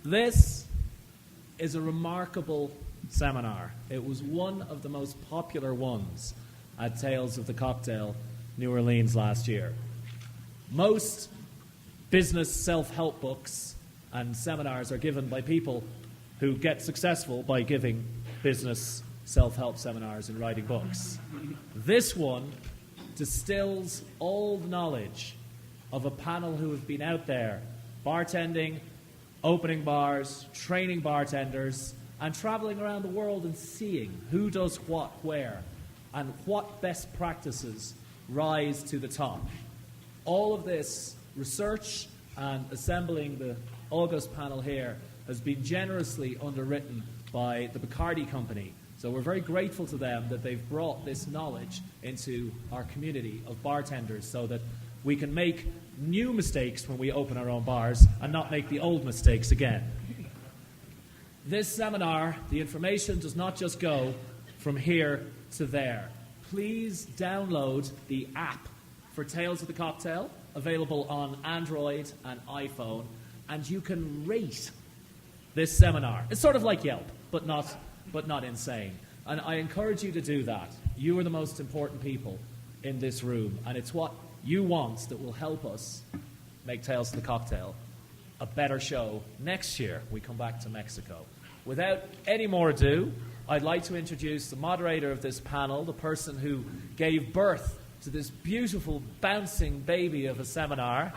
This is a remarkable seminar. It was one of the most popular ones at Tales of the Cocktail, New Orleans last year. Most business self-help books and seminars are given by people who get successful by giving business self-help seminars and writing books. This one distills all the knowledge of a panel who have been out there bartending, opening bars, training bartenders, and traveling around the world and seeing who does what where and what best practices rise to the top. All of this research and assembling the August panel here has been generously underwritten by the Bacardi Company. So we're very grateful to them that they've brought this knowledge into our community of bartenders so that we can make new mistakes when we open our own bars and not make the old mistakes again. This seminar, the information does not just go from here to there. Please download the app for Tales of the Cocktail, available on Android and iPhone, and you can rate this seminar. It's sort of like Yelp, but not insane. And I encourage you to do that. You are the most important people in this room, and it's what you want that will help us make Tales of the Cocktail a better show next year we come back to Mexico. Without any more ado, I'd like to introduce the moderator of this panel, the person who gave birth to this beautiful bouncing baby of a seminar,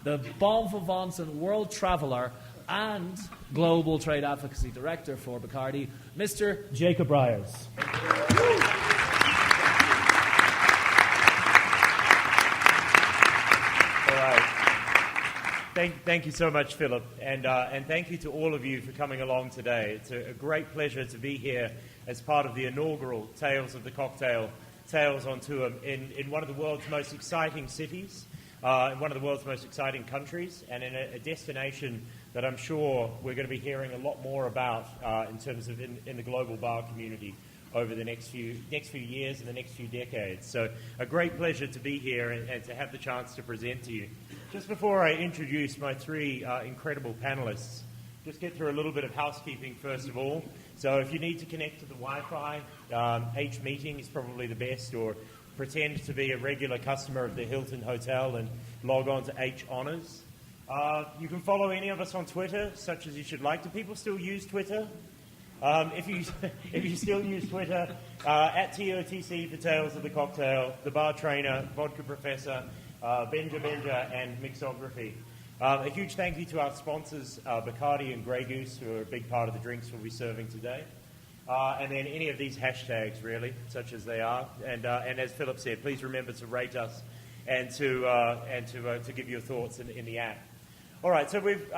the bon vivant and world traveler and Global Trade Advocacy Director for Bacardi, Mr. Jacob Briars. Thank you so much, Philip, and thank you to all of you for coming along today. It's a great pleasure to be here as part of the inaugural Tales of the Cocktail, Tales on Tour, in one of the world's most exciting cities, in one of the world's most exciting countries, and in a destination that I'm sure we're going to be hearing a lot more about in terms of in the global bar community over the next few years and the next few decades. So a great pleasure to be here and to have the chance to present to you. Just before I introduce my three incredible panelists, just get through a little bit of housekeeping first of all. So if you need to connect to the Wi-Fi, H Meeting is probably the best, or pretend to be a regular customer of the Hilton Hotel and log on to H Honors. You can follow any of us on Twitter, such as you should like. Do people still use Twitter? If you still use Twitter, at TOTC for Tales of the Cocktail, the Bar Trainer, Vodka Professor, Benja, and Mixography. A huge thank you to our sponsors, Bacardi and Grey Goose, who are a big part of the drinks we'll be serving today. And then any of these hashtags, really, such as they are. And as Philip said, please remember to rate us and to give your thoughts in the app. All right, so we've,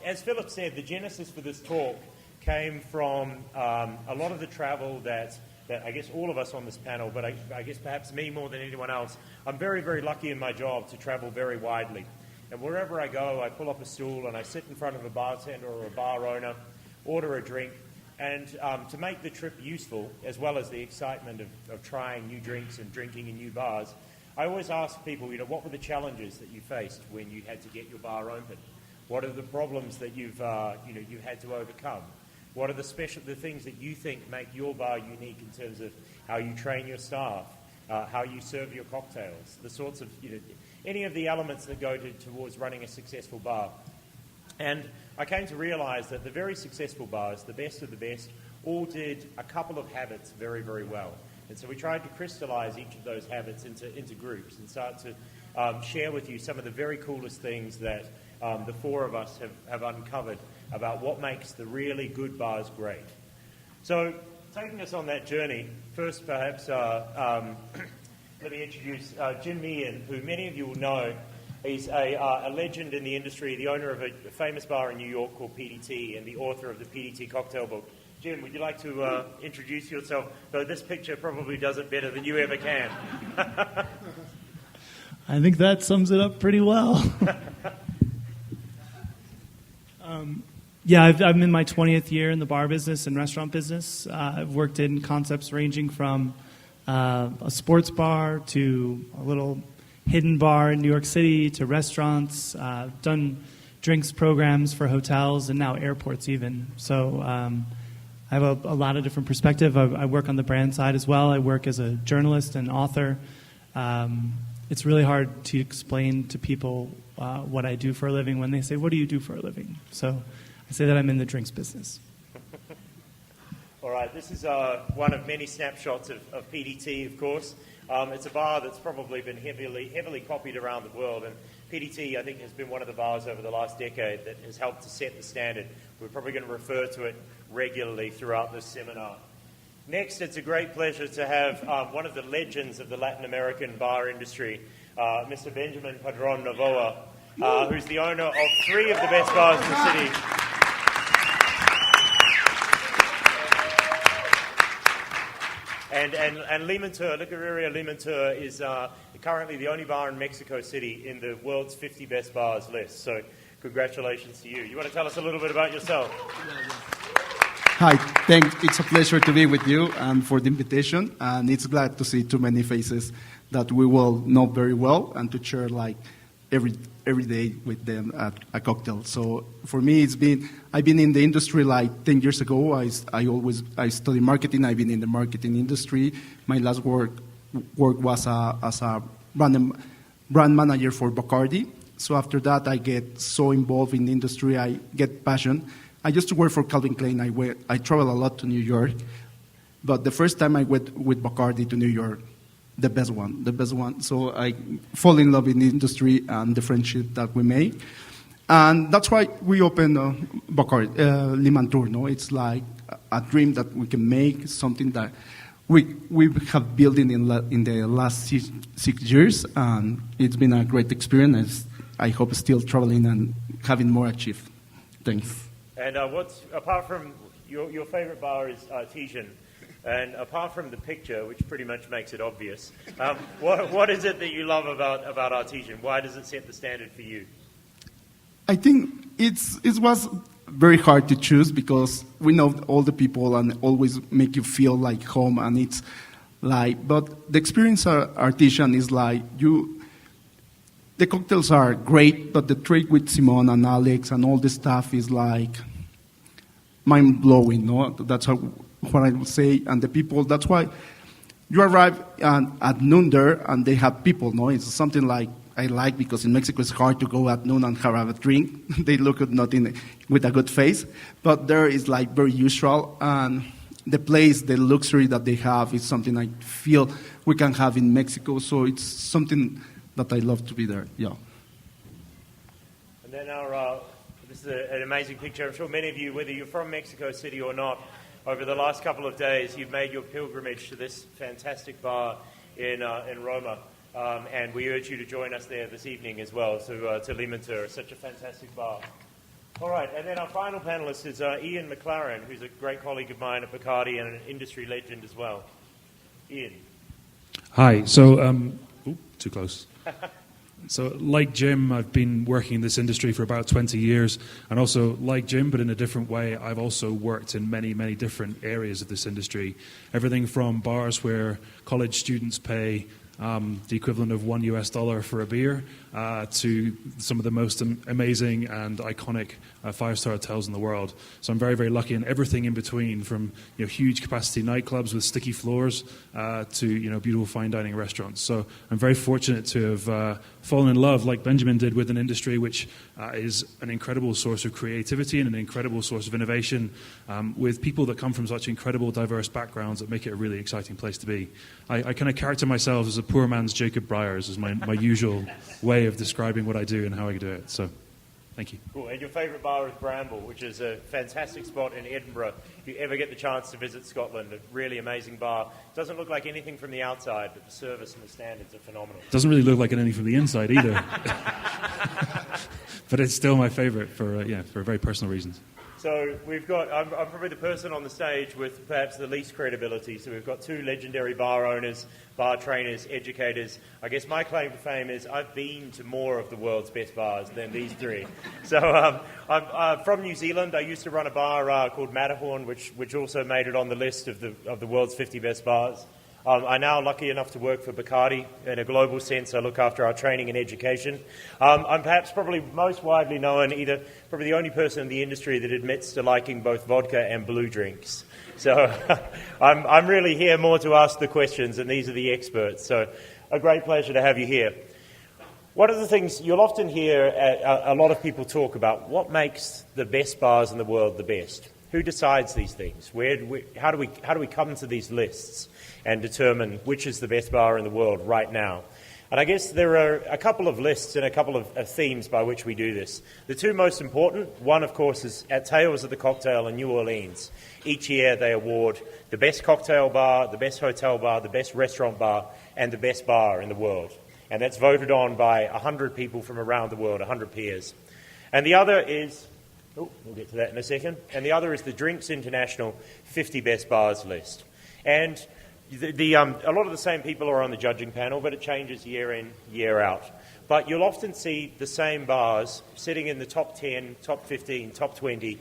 as Philip said, the genesis for this talk came from a lot of the travel that I guess all of us on this panel, but I guess perhaps me more than anyone else, I'm very, very lucky in my job to travel very widely. And wherever I go, I pull up a stool and I sit in front of a bartender or a bar owner, order a drink, and to make the trip useful, as well as the excitement of trying new drinks and drinking in new bars, I always ask people, what were the challenges that you faced when you had to get your bar open? What are the problems that you had to overcome? What are the things that you think make your bar unique in terms of how you train your staff, how you serve your cocktails, the sorts of, any of the elements that go towards running a successful bar. And I came to realize that the very successful bars, the best of the best, all did a couple of habits very, very well. And so we tried to crystallize each of those habits into groups and start to share with you some of the very coolest things that the four of us have uncovered about what makes the really good bars great. So taking us on that journey, first perhaps let me introduce Jim Meehan, who many of you will know. He's a legend in the industry, the owner of a famous bar in New York called PDT and the author of the PDT cocktail book. Jim, would you like to introduce yourself? Though this picture probably does it better than you ever can. I think that sums it up pretty well. I'm in my 20th year in the bar business and restaurant business. I've worked in concepts ranging from a sports bar to a little hidden bar in New York City to restaurants. Done drinks programs for hotels and now airports even. So I have a lot of different perspective. I work on the brand side as well. I work as a journalist and author. It's really hard to explain to people what I do for a living when they say, "What do you do for a living?" So I say that I'm in the drinks business. All right, this is one of many snapshots of PDT, of course. It's a bar that's probably been heavily copied around the world, and PDT, I think, has been one of the bars over the last decade that has helped to set the standard. We're probably going to refer to it regularly throughout this seminar. Next, it's a great pleasure to have one of the legends of the Latin American bar industry, Mr. Benjamin Padron Novoa, who's the owner of 3 of the best bars in the city. And Limantur, Licoreria Limantur is currently the only bar in Mexico City in the world's 50 best bars list. So congratulations to you. You want to tell us a little bit about yourself? Hi, thanks. It's a pleasure to be with you and for the invitation. And it's glad to see too many faces that we will know very well and to share like every day with them at a cocktail. So for me, I've been in the industry like 10 years ago. I studied marketing. I've been in the marketing industry. My last work was as a brand manager for Bacardi. So after that, I get so involved in the industry. I get passion. I used to work for Calvin Klein. I travel a lot to New York. But the first time I went with Bacardi to New York, the best one. So I fall in love in the industry and the friendship that we make. And that's why we opened Bacardi, Limantur. No? It's like a dream that we can make, something that we have built in the last 6 years. And it's been a great experience. I hope still traveling and having more achieved. Thanks. And apart from your favorite bar is Artesian, and apart from the picture, which pretty much makes it obvious, what is it that you love about Artesian? Why does it set the standard for you? I think it was very hard to choose because we know all the people and always make you feel like home, and it's like, but the experience of Artesian is like the cocktails are great, but the trade with Simon and Alex and all this stuff is like mind-blowing, no? That's what I would say. And the people, that's why you arrive at noon there and they have people, no? It's something like I like because in Mexico it's hard to go at noon and have a drink. They look at nothing with a good face. But there is like very usual. And the place, the luxury that they have is something I feel we can have in Mexico. So it's something that I love to be there, yeah. And then this is an amazing picture. I'm sure many of you, whether you're from Mexico City or not, over the last couple of days, you've made your pilgrimage to this fantastic bar in Roma. And we urge you to join us there this evening as well, to Limantur. It's such a fantastic bar. All right, and then our final panelist is Ian McLaren, who's a great colleague of mine at Bacardi and an industry legend as well. Ian. Hi. So, too close. So, like Jim, I've been working in this industry for about 20 years, and also, like Jim, but in a different way, I've also worked in many, many different areas of this industry. Everything from bars where college students pay the equivalent of $1 for a beer, to some of the most amazing and iconic five-star hotels in the world. So I'm very, very lucky in everything in between, from huge capacity nightclubs with sticky floors to beautiful fine dining restaurants. So I'm very fortunate to have fallen in love, like Benjamin did, with an industry which is an incredible source of creativity and an incredible source of innovation, with people that come from such incredible, diverse backgrounds that make it a really exciting place to be. I kind of character myself as a poor man's Jacob Briars, is my usual way of describing what I do and how I do it. So, thank you. Cool. And your favourite bar is Bramble, which is a fantastic spot in Edinburgh. If you ever get the chance to visit Scotland, a really amazing bar. Doesn't look like anything from the outside, but the service and the standards are phenomenal. Doesn't really look like anything from the inside either. But it's still my favourite for very personal reasons. So we've got, I'm probably the person on the stage with perhaps the least credibility. So we've got 2 legendary bar owners, bar trainers, educators. I guess my claim to fame is I've been to more of the world's best bars than these 3. So I'm from New Zealand. I used to run a bar called Matterhorn, which also made it on the list of the world's 50 best bars. I'm now lucky enough to work for Bacardi. In a global sense, I look after our training and education. I'm perhaps probably most widely known, probably the only person in the industry that admits to liking both vodka and blue drinks. So I'm really here more to ask the questions, and these are the experts. So a great pleasure to have you here. One of the things you'll often hear a lot of people talk about, what makes the best bars in the world the best? Who decides these things? How do we come to these lists and determine which is the best bar in the world right now? And I guess there are a couple of lists and a couple of themes by which we do this. The two most important, one of course is at Tales of the Cocktail in New Orleans. Each year they award the best cocktail bar, the best hotel bar, the best restaurant bar, and the best bar in the world. And that's voted on by 100 people from around the world, 100 peers. And the other is, we'll get to that in a second, and the other is the Drinks International 50 Best Bars list. And a lot of the same people are on the judging panel, but it changes year in, year out. But you'll often see the same bars sitting in the top 10, top 15, top 20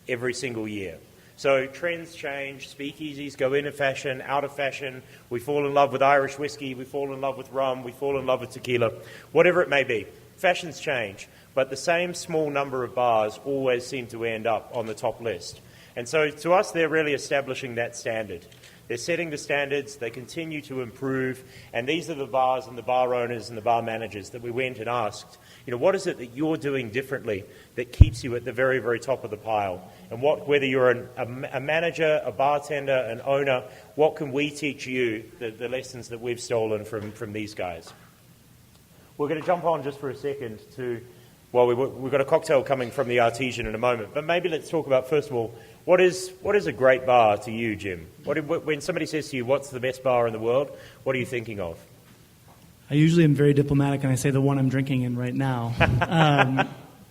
every single year. So trends change, speakeasies go into fashion, out of fashion, we fall in love with Irish whiskey, we fall in love with rum, we fall in love with tequila, whatever it may be. Fashions change, but the same small number of bars always seem to end up on the top list. And so to us, they're really establishing that standard. They're setting the standards, they continue to improve, and these are the bars and the bar owners and the bar managers that we went and asked, what is it that you're doing differently that keeps you at the very, very top of the pile? And whether you're a manager, a bartender, an owner, what can we teach you, the lessons that we've stolen from these guys? We're going to jump on just for a second we've got a cocktail coming from the Artesian in a moment, but maybe let's talk about, first of all, what is a great bar to you, Jim? When somebody says to you, what's the best bar in the world, what are you thinking of? I usually am very diplomatic and I say the one I'm drinking in right now.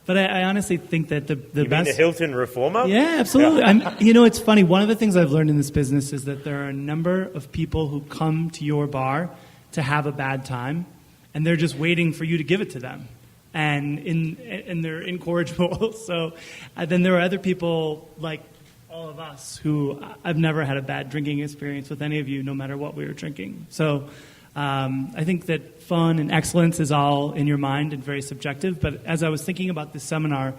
But I honestly think that the you best... mean the Hilton Reformer? Yeah, absolutely. It's funny. One of the things I've learned in this business is that there are a number of people who come to your bar to have a bad time, and they're just waiting for you to give it to them. And they're incorrigible. So then there are other people like all of us who I've never had a bad drinking experience with any of you, no matter what we were drinking. So I think that fun and excellence is all in your mind and very subjective. But as I was thinking about this seminar,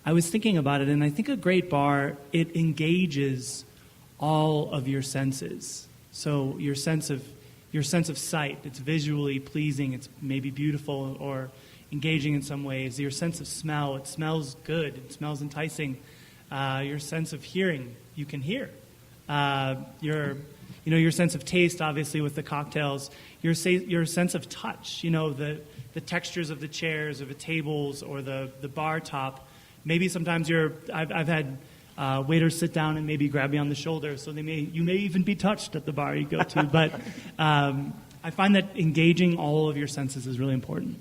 I was thinking about it, and I think a great bar, it engages all of your senses. So your sense of sight, it's visually pleasing, it's maybe beautiful or engaging in some ways. Your sense of smell, it smells good, it smells enticing. Your sense of hearing, you can hear. Your sense of taste, obviously, with the cocktails. Your sense of touch, the textures of the chairs or the tables or the bar top. Maybe sometimes I've had waiters sit down and maybe grab me on the shoulder, so you may even be touched at the bar you go to. But I find that engaging all of your senses is really important.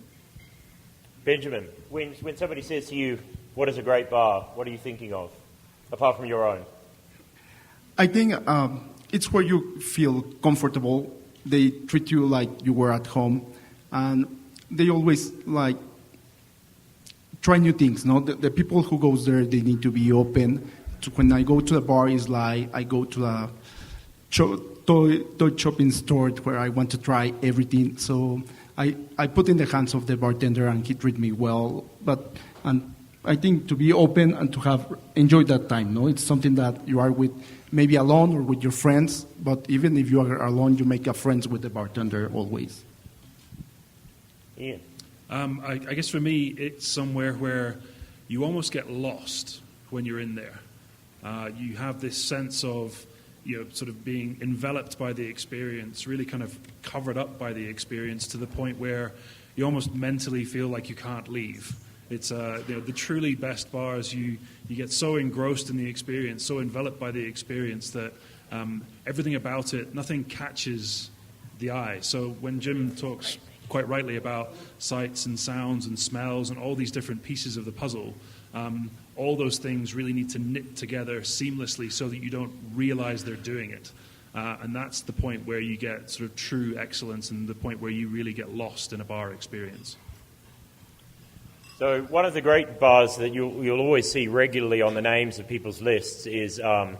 Benjamin, when somebody says to you, what is a great bar, what are you thinking of, apart from your own? I think it's where you feel comfortable. They treat you like you were at home, and they always try new things. No, the people who goes there, they need to be open. So when I go to the bar, it's like I go to a toy shopping store where I want to try everything. So I put in the hands of the bartender, and he treat me well. And I think to be open and to enjoy that time. No, it's something that you are with, maybe alone or with your friends. But even if you are alone, you make friends with the bartender always. Ian. I guess for me, it's somewhere where you almost get lost when you're in there. You have this sense of, sort of being enveloped by the experience, really kind of covered up by the experience to the point where you almost mentally feel like you can't leave. It's the truly best bars. You get so engrossed in the experience, so enveloped by the experience that everything about it, nothing catches the eye. So when Jim talks quite rightly about sights and sounds and smells and all these different pieces of the puzzle, all those things really need to knit together seamlessly so that you don't realize they're doing it. And that's the point where you get sort of true excellence and the point where you really get lost in a bar experience. So one of the great bars that you'll always see regularly on the names of people's lists is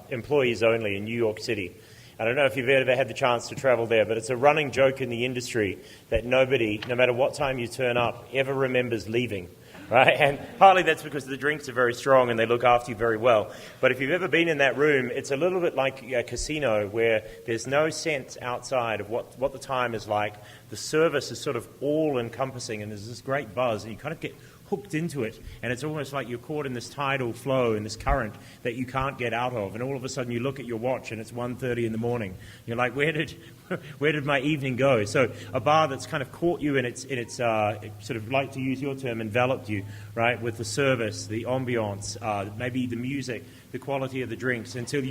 Employees Only in New York City. I don't know if you've ever had the chance to travel there, but it's a running joke in the industry that nobody, no matter what time you turn up, ever remembers leaving. Right? And partly that's because the drinks are very strong and they look after you very well. But if you've ever been in that room, it's a little bit like a casino where there's no sense outside of what the time is like. The service is sort of all-encompassing and there's this great buzz and you kind of get hooked into it, and it's almost like you're caught in this tidal flow, in this current that you can't get out of, and all of a sudden you look at your watch and it's 1:30 in the morning. You're like, where did my evening go? So a bar that's kind of caught you in its sort of, like to use your term, enveloped you, right, with the service, the ambiance, maybe the music, the quality of the drinks, until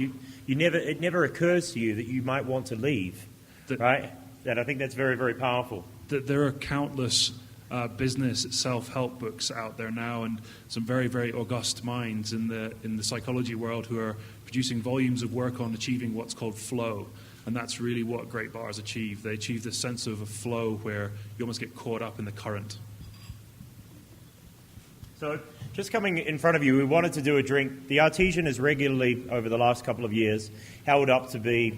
it never occurs to you that you might want to leave, right? And I think that's very, very powerful. There are countless business self-help books out there now, and some very, very august minds in the psychology world who are producing volumes of work on achieving what's called flow, and that's really what great bars achieve. They achieve this sense of a flow where you almost get caught up in the current. So just coming in front of you, we wanted to do a drink. The Artesian is regularly, over the last couple of years, held up to be,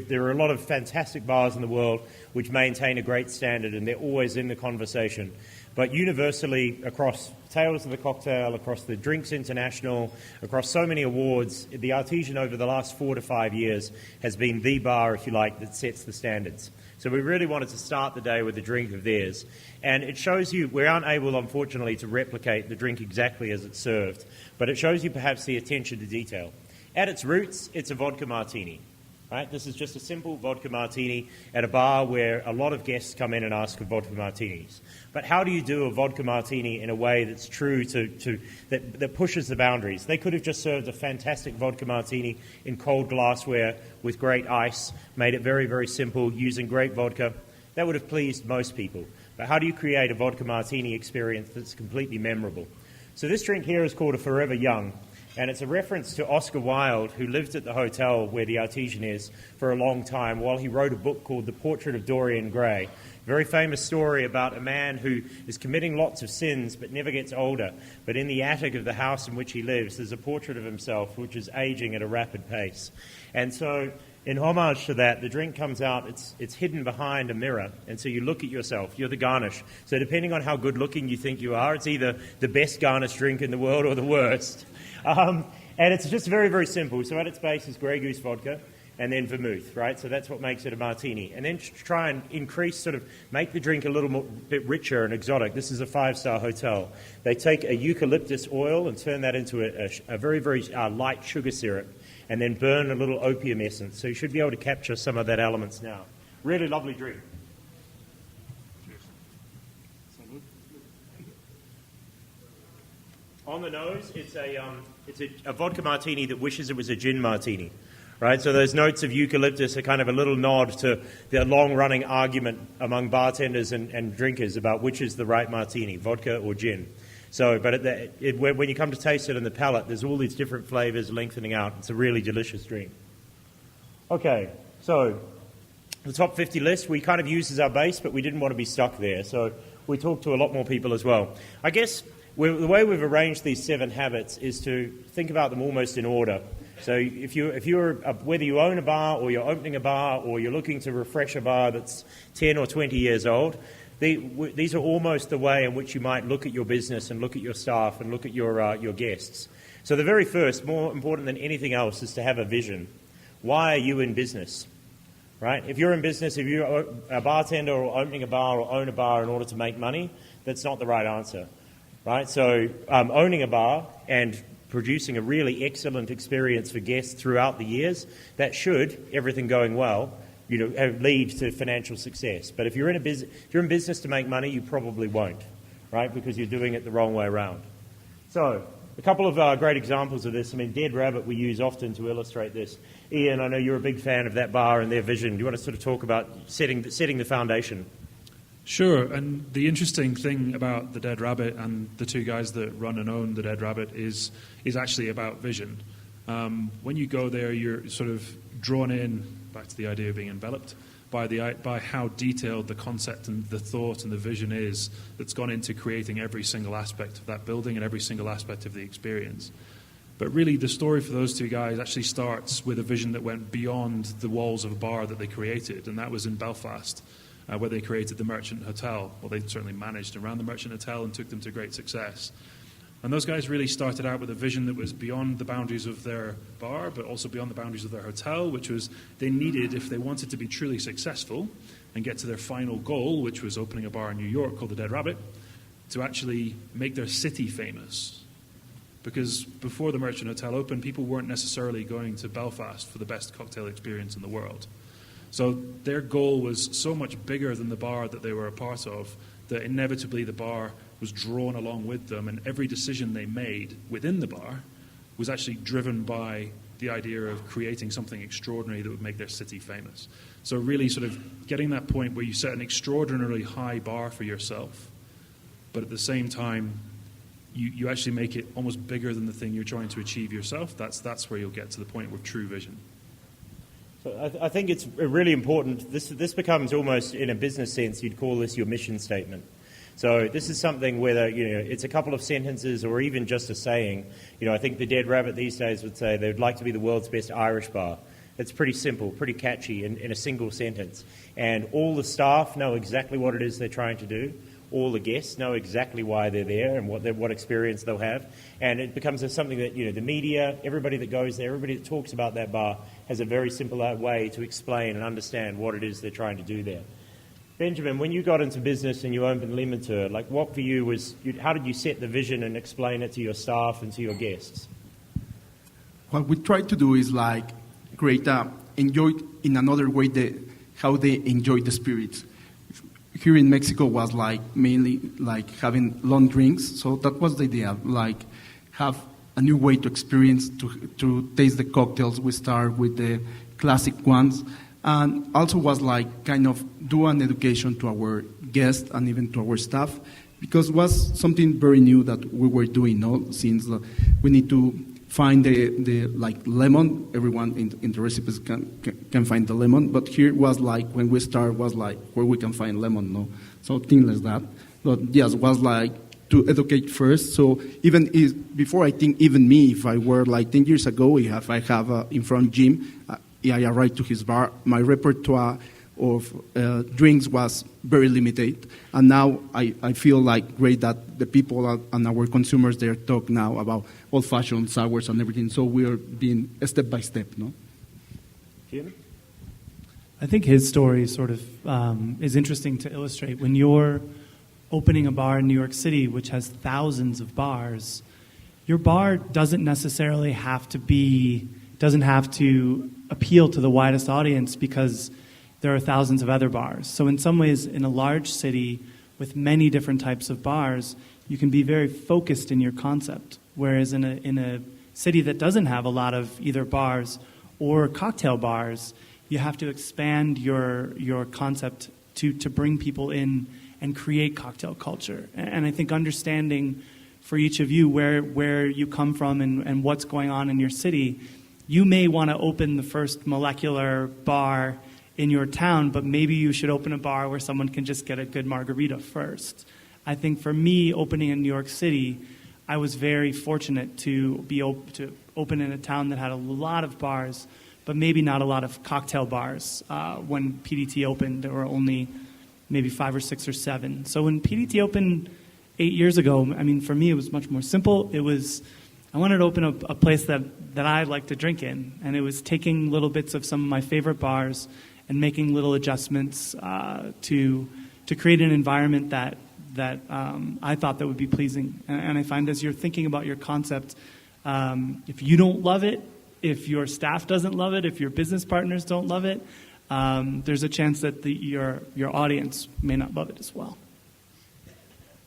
there are a lot of fantastic bars in the world which maintain a great standard, and they're always in the conversation. But universally, across Tales of the Cocktail, across the Drinks International, across so many awards, the Artesian over the last 4 to 5 years has been the bar, if you like, that sets the standards. So we really wanted to start the day with a drink of theirs. And it shows you, we aren't able, unfortunately, to replicate the drink exactly as it's served, but it shows you perhaps the attention to detail. At its roots, it's a vodka martini. Right? This is just a simple vodka martini at a bar where a lot of guests come in and ask for vodka martinis. But how do you do a vodka martini in a way that's true that pushes the boundaries? They could have just served a fantastic vodka martini in cold glassware with great ice, made it very, very simple, using great vodka. That would have pleased most people. But how do you create a vodka martini experience that's completely memorable? So this drink here is called a Forever Young. And it's a reference to Oscar Wilde, who lived at the hotel where the Artesian is for a long time while he wrote a book called The Portrait of Dorian Gray. Very famous story about a man who is committing lots of sins but never gets older. But in the attic of the house in which he lives, there's a portrait of himself which is aging at a rapid pace. And so, in homage to that, the drink comes out, it's hidden behind a mirror, and so you look at yourself, you're the garnish. So depending on how good looking you think you are, it's either the best garnish drink in the world or the worst. And it's just very, very simple. So at its base is Grey Goose vodka and then vermouth, right? So that's what makes it a martini. And then try and make the drink a little bit richer and exotic. This is a 5-star hotel. They take a eucalyptus oil and turn that into a very, very light sugar syrup, and then burn a little opium essence. So you should be able to capture some of that elements now. Really lovely drink. On the nose, it's a vodka martini that wishes it was a gin martini, right? So those notes of eucalyptus are kind of a little nod to the long-running argument among bartenders and drinkers about which is the right martini, vodka or gin. So, but when you come to taste it in the palate, there's all these different flavors lengthening out. It's a really delicious drink. Okay, so the top 50 list we kind of used as our base, but we didn't want to be stuck there. So we talked to a lot more people as well. I guess the way we've arranged these 7 habits is to think about them almost in order. So whether you own a bar or you're opening a bar or you're looking to refresh a bar that's 10 or 20 years old, these are almost the way in which you might look at your business and look at your staff and look at your guests. So the very first, more important than anything else, is to have a vision. Why are you in business? Right? If you're in business, if you're a bartender or opening a bar or own a bar in order to make money, that's not the right answer. Right? So owning a bar and producing a really excellent experience for guests throughout the years, that should, everything going well, lead to financial success. But if you're in business to make money, you probably won't, right? Because you're doing it the wrong way around. So a couple of great examples of this. I mean, Dead Rabbit we use often to illustrate this. Ian, I know you're a big fan of that bar and their vision. Do you want to sort of talk about setting the foundation? Sure, and the interesting thing about the Dead Rabbit and the 2 guys that run and own the Dead Rabbit is actually about vision. When you go there, you're sort of drawn in, back to the idea of being enveloped, by how detailed the concept and the thought and the vision is that's gone into creating every single aspect of that building and every single aspect of the experience. But really, the story for those two guys actually starts with a vision that went beyond the walls of a bar that they created, and that was in Belfast, where they created the Merchant Hotel. Well, they certainly managed and ran the Merchant Hotel and took them to great success. And those guys really started out with a vision that was beyond the boundaries of their bar, but also beyond the boundaries of their hotel, which was they needed, if they wanted to be truly successful and get to their final goal, which was opening a bar in New York called the Dead Rabbit, to actually make their city famous. Because before the Merchant Hotel opened, people weren't necessarily going to Belfast for the best cocktail experience in the world. So their goal was so much bigger than the bar that they were a part of that inevitably the bar was drawn along with them, and every decision they made within the bar was actually driven by the idea of creating something extraordinary that would make their city famous. So really sort of getting that point where you set an extraordinarily high bar for yourself, but at the same time, you actually make it almost bigger than the thing you're trying to achieve yourself. That's where you'll get to the point with true vision. So I think it's really important. This becomes almost, in a business sense, you'd call this your mission statement. So this is something whether it's a couple of sentences or even just a saying. I think the Dead Rabbit these days would say they would like to be the world's best Irish bar. It's pretty simple, pretty catchy in a single sentence. And all the staff know exactly what it is they're trying to do. All the guests know exactly why they're there and what experience they'll have. And it becomes something that, the media, everybody that goes there, everybody that talks about that bar has a very simple way to explain and understand what it is they're trying to do there. Benjamin, when you got into business and you opened Lemon-Tour, what for you was, how did you set the vision and explain it to your staff and to your guests? What we try to do is create enjoy in another way how they enjoy the spirits. Here in Mexico was mainly having long drinks, so that was the idea, have a new way to experience, to taste the cocktails. We start with the classic ones, and also was kind of do an education to our guests and even to our staff, because it was something very new that we were doing, since we need to find the lemon. Everyone in the recipes can find the lemon, but here was when we start was where we can find lemon, so things like that. But yes, was to educate first. So before, I think even me, if I were 10 years ago, if I have in front Jim, I arrived to his bar, my repertoire of drinks was very limited, and now I feel great that the people and our consumers there talk now about old-fashioned sours and everything. So we are being step by step, Jim? I think his story sort of is interesting to illustrate. When you're opening a bar in New York City, which has thousands of bars, your bar doesn't necessarily doesn't have to appeal to the widest audience because there are thousands of other bars. So in some ways, in a large city with many different types of bars, you can be very focused in your concept. Whereas in a city that doesn't have a lot of either bars or cocktail bars, you have to expand your concept to bring people in and create cocktail culture. And I think understanding for each of you where you come from and what's going on in your city, you may want to open the first molecular bar in your town, but maybe you should open a bar where someone can just get a good margarita first. I think for me, opening in New York City, I was very fortunate to open in a town that had a lot of bars, but maybe not a lot of cocktail bars. When PDT opened, there were only maybe 5 or 6 or 7. So when PDT opened 8 years ago, for me, it was much more simple. I wanted to open a place that I like to drink in, and it was taking little bits of some of my favorite bars and making little adjustments to create an environment that I thought that would be pleasing. And I find as you're thinking about your concept, if you don't love it, if your staff doesn't love it, if your business partners don't love it, there's a chance that your audience may not love it as well.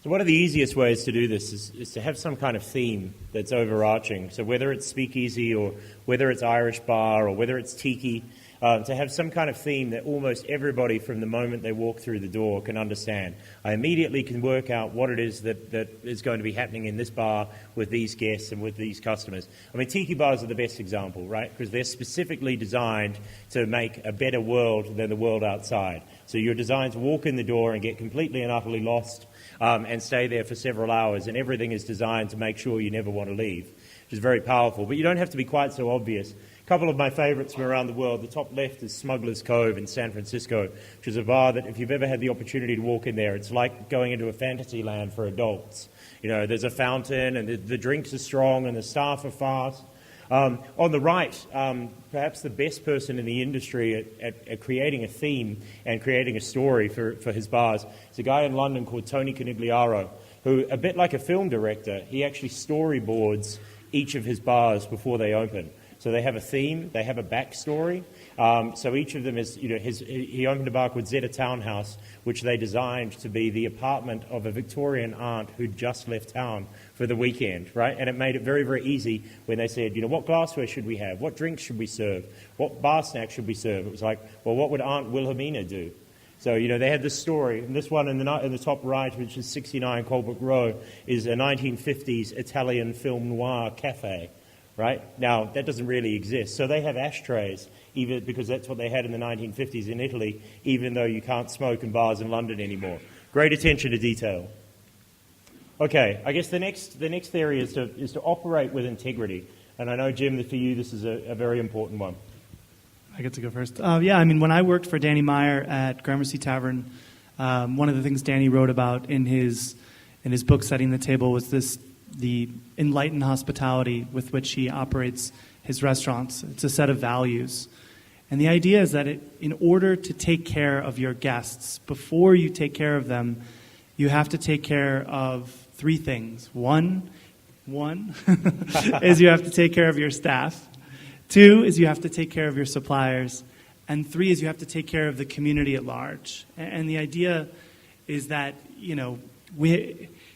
So one of the easiest ways to do this is to have some kind of theme that's overarching. So whether it's speakeasy or whether it's Irish bar or whether it's tiki, to have some kind of theme that almost everybody from the moment they walk through the door can understand. I immediately can work out what it is that is going to be happening in this bar with these guests and with these customers. Tiki bars are the best example, right? Because they're specifically designed to make a better world than the world outside. So you're designed to walk in the door and get completely and utterly lost and stay there for several hours, and everything is designed to make sure you never want to leave. which is very powerful. But you don't have to be quite so obvious. A couple of my favorites from around the world. The top left is Smuggler's Cove in San Francisco, which is a bar that if you've ever had the opportunity to walk in there, it's like going into a fantasy land for adults. You know, there's a fountain and the drinks are strong and the staff are fast. On the right, perhaps the best person in the industry at creating a theme and creating a story for his bars is a guy in London called Tony Conigliaro, who, a bit like a film director, he actually storyboards each of his bars before they open. So they have a theme, they have a backstory. So each of them is, you know, he opened a bar called Zeta Townhouse, which they designed to be the apartment of a Victorian aunt who'd just left town for the weekend, right? And it made it very, very easy when they said, you know, what glassware should we have? What drinks should we serve? What bar snacks should we serve? It was like, well, what would Aunt Wilhelmina do? So, you know, they had this story. And this one in the top right, which is 69 Colebrook Row, is a 1950s Italian film noir cafe. Right? Now, that doesn't really exist. So they have ashtrays, even because that's what they had in the 1950s in Italy, even though you can't smoke in bars in London anymore. Great attention to detail. Okay, I guess the next theory is to operate with integrity. And I know, Jim, that for you this is a very important one. I get to go first. Yeah, I mean, when I worked for Danny Meyer at Gramercy Tavern, one of the things Danny wrote about in his book, Setting the Table, was the enlightened hospitality with which he operates his restaurants. It's a set of values. And the idea is that in order to take care of your guests, before you take care of them, you have to take care of three things. One is you have to take care of your staff. Two is you have to take care of your suppliers. And three is you have to take care of the community at large. And the idea is that, you know,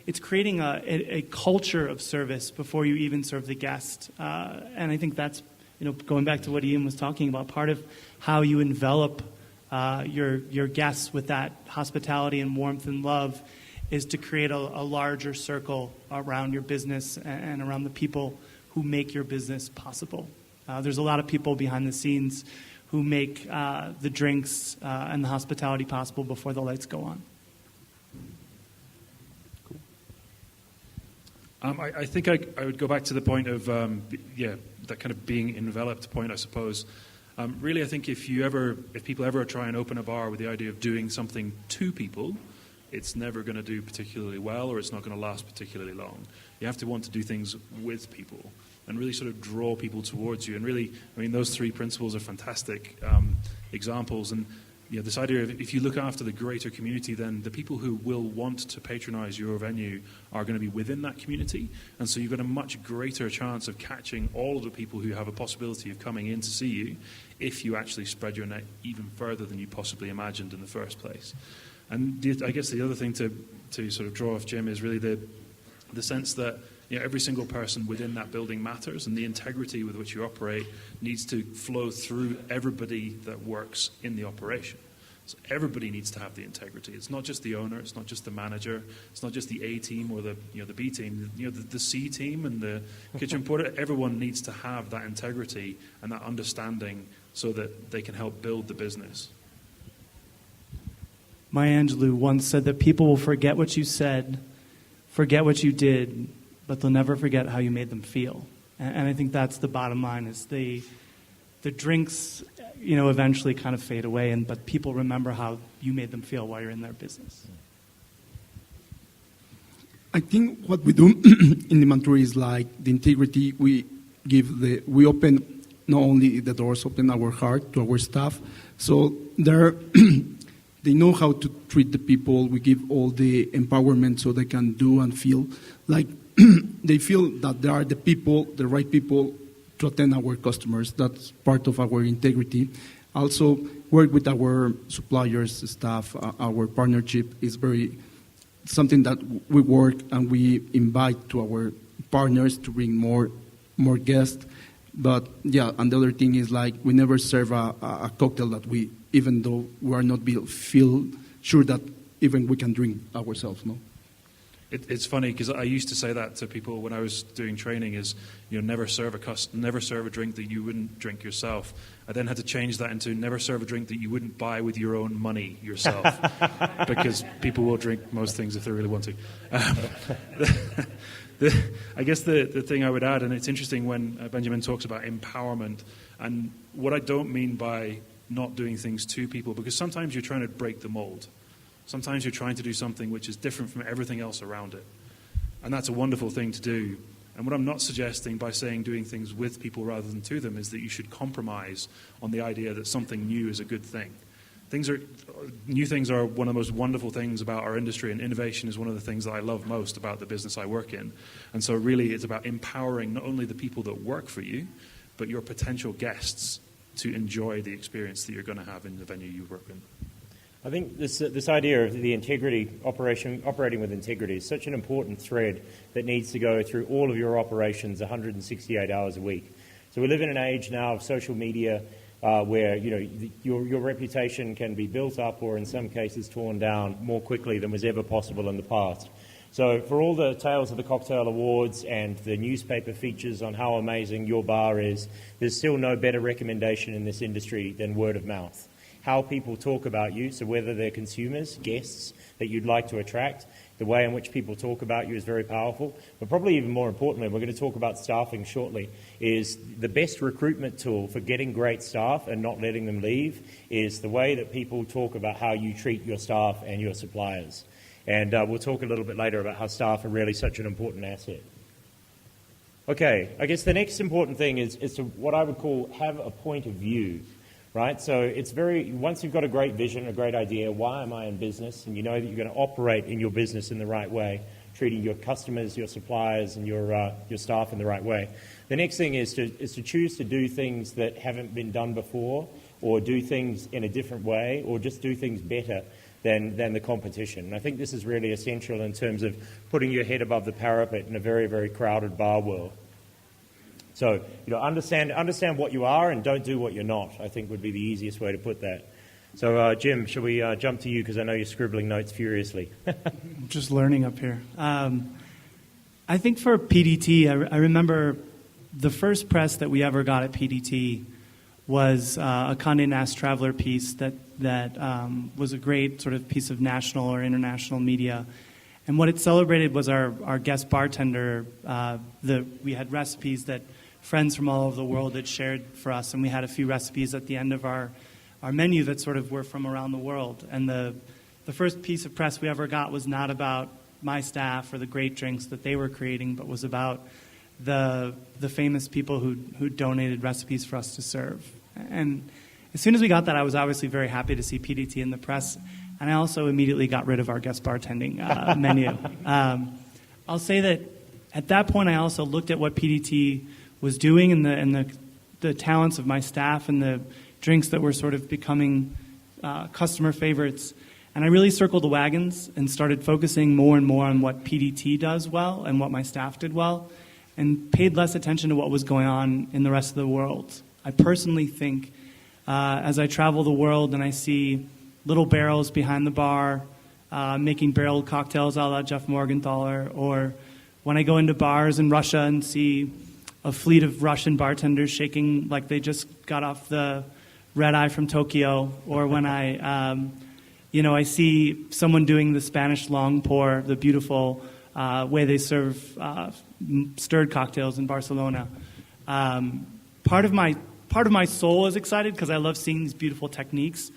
it's creating a culture of service before you even serve the guest. And I think that's, you know, going back to what Ian was talking about, part of how you envelop your guests with that hospitality and warmth and love is to create a larger circle around your business and around the people who make your business possible. There's a lot of people behind the scenes who make the drinks and the hospitality possible before the lights go on. I think I would go back to the point of, that kind of being enveloped point, I suppose. Really, I think if people ever try and open a bar with the idea of doing something to people, it's never going to do particularly well, or it's not going to last particularly long. You have to want to do things with people and really sort of draw people towards you. And really, I mean, those three principles are fantastic examples. And yeah, this idea of if you look after the greater community, then the people who will want to patronize your venue are going to be within that community. And so you've got a much greater chance of catching all of the people who have a possibility of coming in to see you if you actually spread your net even further than you possibly imagined in the first place. And I guess the other thing to sort of draw off Jim is really the sense that, you know, every single person within that building matters, and the integrity with which you operate needs to flow through everybody that works in the operation. So everybody needs to have the integrity. It's not just the owner, it's not just the manager, it's not just the A team or the B team. The C team and the kitchen porter. Everyone needs to have that integrity and that understanding so that they can help build the business. Maya Angelou once said that people will forget what you said, forget what you did, but they'll never forget how you made them feel. And I think that's the bottom line, is the drinks, you know, eventually kind of fade away, but people remember how you made them feel while you're in their business. I think what we do in the Mantua is like the integrity we open not only the doors, open our heart to our staff. So they know how to treat the people. We give all the empowerment so they can do and feel like they feel that they are the right people to attend our customers. That's part of our integrity. Also, work with our suppliers, staff. Our partnership is something that we work and we invite to our partners to bring more guests. But yeah, and the other thing is like we never serve a cocktail that even though we are not feel sure that even we can drink ourselves, no? It's funny because I used to say that to people when I was doing training: is never serve a drink that you wouldn't drink yourself. I then had to change that into never serve a drink that you wouldn't buy with your own money yourself, because people will drink most things if they really want to. I guess the thing I would add, and it's interesting when Benjamin talks about empowerment, and what I don't mean by not doing things to people, because sometimes you're trying to break the mold. Sometimes you're trying to do something which is different from everything else around it. And that's a wonderful thing to do. And what I'm not suggesting by saying doing things with people rather than to them is that you should compromise on the idea that something new is a good thing. New things are one of the most wonderful things about our industry, and innovation is one of the things that I love most about the business I work in. And so really it's about empowering not only the people that work for you, but your potential guests to enjoy the experience that you're going to have in the venue you work in. I think this idea of the integrity, operating with integrity, is such an important thread that needs to go through all of your operations 168 hours a week. So we live in an age now of social media where your reputation can be built up or in some cases torn down more quickly than was ever possible in the past. So for all the Tales of the Cocktail Awards and the newspaper features on how amazing your bar is, there's still no better recommendation in this industry than word of mouth. How people talk about you, so whether they're consumers, guests that you'd like to attract, the way in which people talk about you is very powerful. But probably even more importantly, we're going to talk about staffing shortly, is the best recruitment tool for getting great staff and not letting them leave is the way that people talk about how you treat your staff and your suppliers. And we'll talk a little bit later about how staff are really such an important asset. Okay, I guess the next important thing is to what I would call have a point of view. Right, so it's once you've got a great vision, a great idea, why am I in business, and you know that you're going to operate in your business in the right way, treating your customers, your suppliers, and your staff in the right way. The next thing is to choose to do things that haven't been done before, or do things in a different way, or just do things better than the competition. And I think this is really essential in terms of putting your head above the parapet in a very, very crowded bar world. So, understand what you are and don't do what you're not, I think would be the easiest way to put that. So, Jim, shall we jump to you, because I know you're scribbling notes furiously. I'm just learning up here. I think for PDT, I remember the first press that we ever got at PDT was a Condé Nast Traveler piece that was a great sort of piece of national or international media. And what it celebrated was our guest bartender. We had recipes that friends from all over the world had shared for us, and we had a few recipes at the end of our menu that sort of were from around the world. And the first piece of press we ever got was not about my staff or the great drinks that they were creating, but was about the famous people who donated recipes for us to serve. And as soon as we got that, I was obviously very happy to see PDT in the press, and I also immediately got rid of our guest bartending menu. I'll say that at that point, I also looked at what PDT was doing and the talents of my staff and the drinks that were sort of becoming customer favorites. And I really circled the wagons and started focusing more and more on what PDT does well and what my staff did well, and paid less attention to what was going on in the rest of the world. I personally think as I travel the world and I see little barrels behind the bar making barreled cocktails a la Jeff Morgenthaler, or when I go into bars in Russia and see a fleet of Russian bartenders shaking like they just got off the red eye from Tokyo, or when I see someone doing the Spanish long pour, the beautiful way they serve stirred cocktails in Barcelona. Part of my soul is excited because I love seeing these beautiful techniques,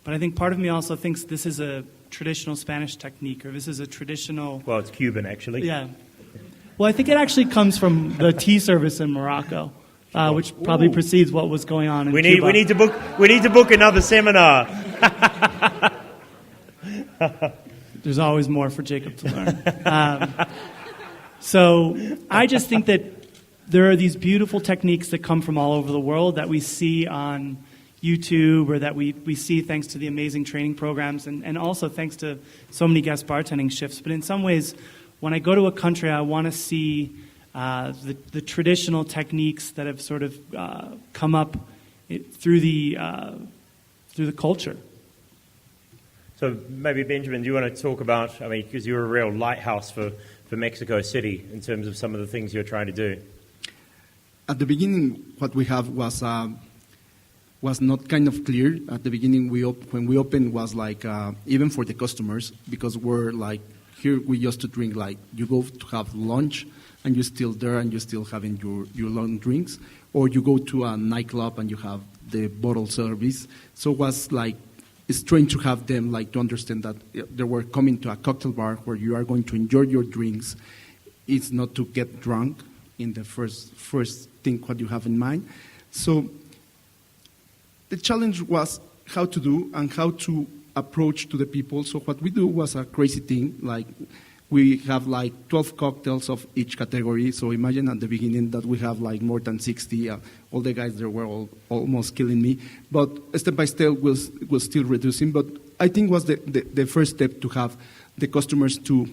but I think part of me also thinks this is a traditional Spanish technique, or this is a traditional... Well, it's Cuban, actually. Yeah. Well, I think it actually comes from the tea service in Morocco, which probably precedes what was going on in Cuba. We need to book another seminar. There's always more for Jacob to learn. So I just think that there are these beautiful techniques that come from all over the world that we see on YouTube, or that we see thanks to the amazing training programs, and also thanks to so many guest bartending shifts. But in some ways, when I go to a country, I want to see the traditional techniques that have sort of come up through the culture. So maybe, Benjamin, do you want to talk about, I mean, because you're a real lighthouse for Mexico City in terms of some of the things you're trying to do? At the beginning, what we have was not kind of clear. At the beginning, when we opened, was like even for the customers, because we're like here we used to drink like you go to have lunch and you're still there and you're still having your long drinks, or you go to a nightclub and you have the bottle service. So it was like it's strange to have them like to understand that they were coming to a cocktail bar where you are going to enjoy your drinks. It's not to get drunk in the first thing what you have in mind. So the challenge was how to do and how to approach to the people. So what we do was a crazy thing. Like we have like 12 cocktails of each category. So imagine at the beginning that we have like more than 60. All the guys there were almost killing me. But step by step was still reducing. But I think was the first step to have the customers to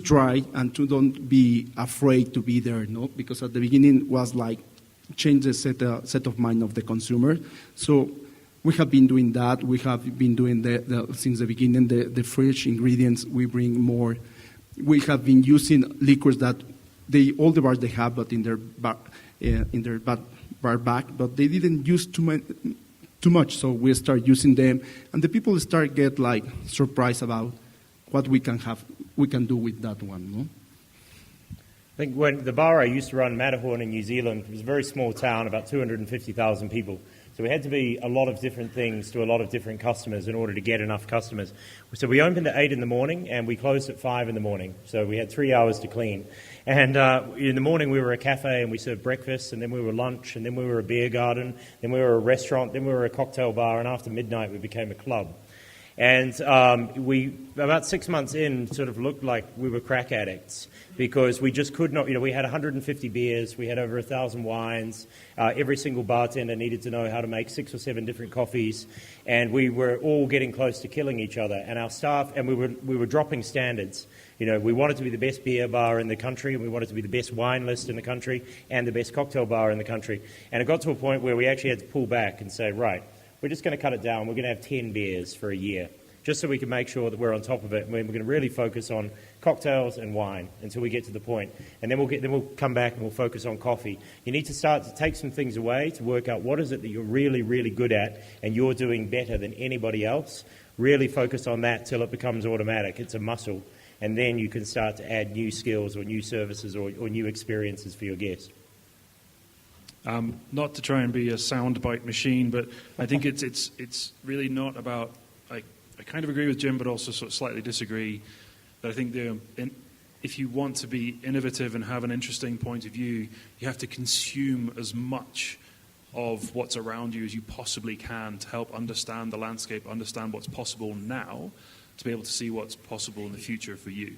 try and to don't be afraid to be there, no? Because at the beginning was like change the set of mind of the consumer. So we have been doing that. We have been doing since the beginning the fresh ingredients. We bring more. We have been using liquors that all the bars they have, but in their bar back, but they didn't use too much. So we start using them, and the people start get like surprised about what we can do with that one, no? I think when the bar I used to run, Matterhorn in New Zealand, it was a very small town, about 250,000 people. So we had to be a lot of different things to a lot of different customers in order to get enough customers. So we opened at 8 in the morning and we closed at 5 in the morning. So we had 3 hours to clean. And in the morning we were a cafe and we served breakfast, and then we were lunch, and then we were a beer garden, then we were a restaurant, then we were a cocktail bar, and after midnight we became a club. And we, about 6 months in, sort of looked like we were crack addicts because we just could not, we had 150 beers, we had over 1,000 wines, every single bartender needed to know how to make 6 or 7 different coffees, and we were all getting close to killing each other. And our staff, and we were dropping standards. We wanted to be the best beer bar in the country, and we wanted to be the best wine list in the country, and the best cocktail bar in the country. And it got to a point where we actually had to pull back and say, right, we're just going to cut it down. We're going to have 10 beers for a year, just so we can make sure that we're on top of it. And we're going to really focus on cocktails and wine until we get to the point. And then we'll come back and we'll focus on coffee. You need to start to take some things away to work out what is it that you're really, really good at and you're doing better than anybody else. Really focus on that till it becomes automatic. It's a muscle. And then you can start to add new skills or new services or new experiences for your guests. Not to try and be a soundbite machine, but I think it's really not about. I kind of agree with Jim, but also sort of slightly disagree. That I think if you want to be innovative and have an interesting point of view, you have to consume as much of what's around you as you possibly can to help understand the landscape, understand what's possible now, to be able to see what's possible in the future for you.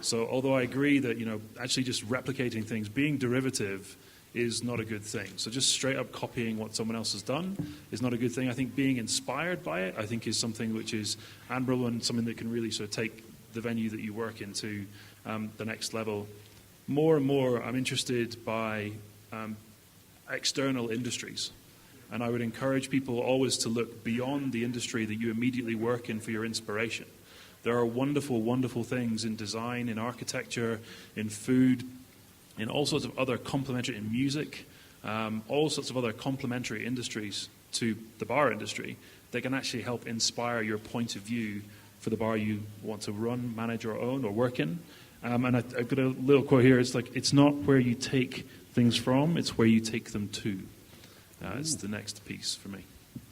So although I agree that actually just replicating things, being derivative, is not a good thing. So just straight up copying what someone else has done is not a good thing. I think being inspired by it, I think, is something which is admirable and something that can really sort of take the venue that you work into the next level. More and more, I'm interested by external industries. And I would encourage people always to look beyond the industry that you immediately work in for your inspiration. There are wonderful, wonderful things in design, in architecture, in food, in all sorts of other complementary, in music, all sorts of other complementary industries to the bar industry that can actually help inspire your point of view for the bar you want to run, manage, or own, or work in. And I've got a little quote here. It's like, it's not where you take things from, it's where you take them to. It's the next piece for me.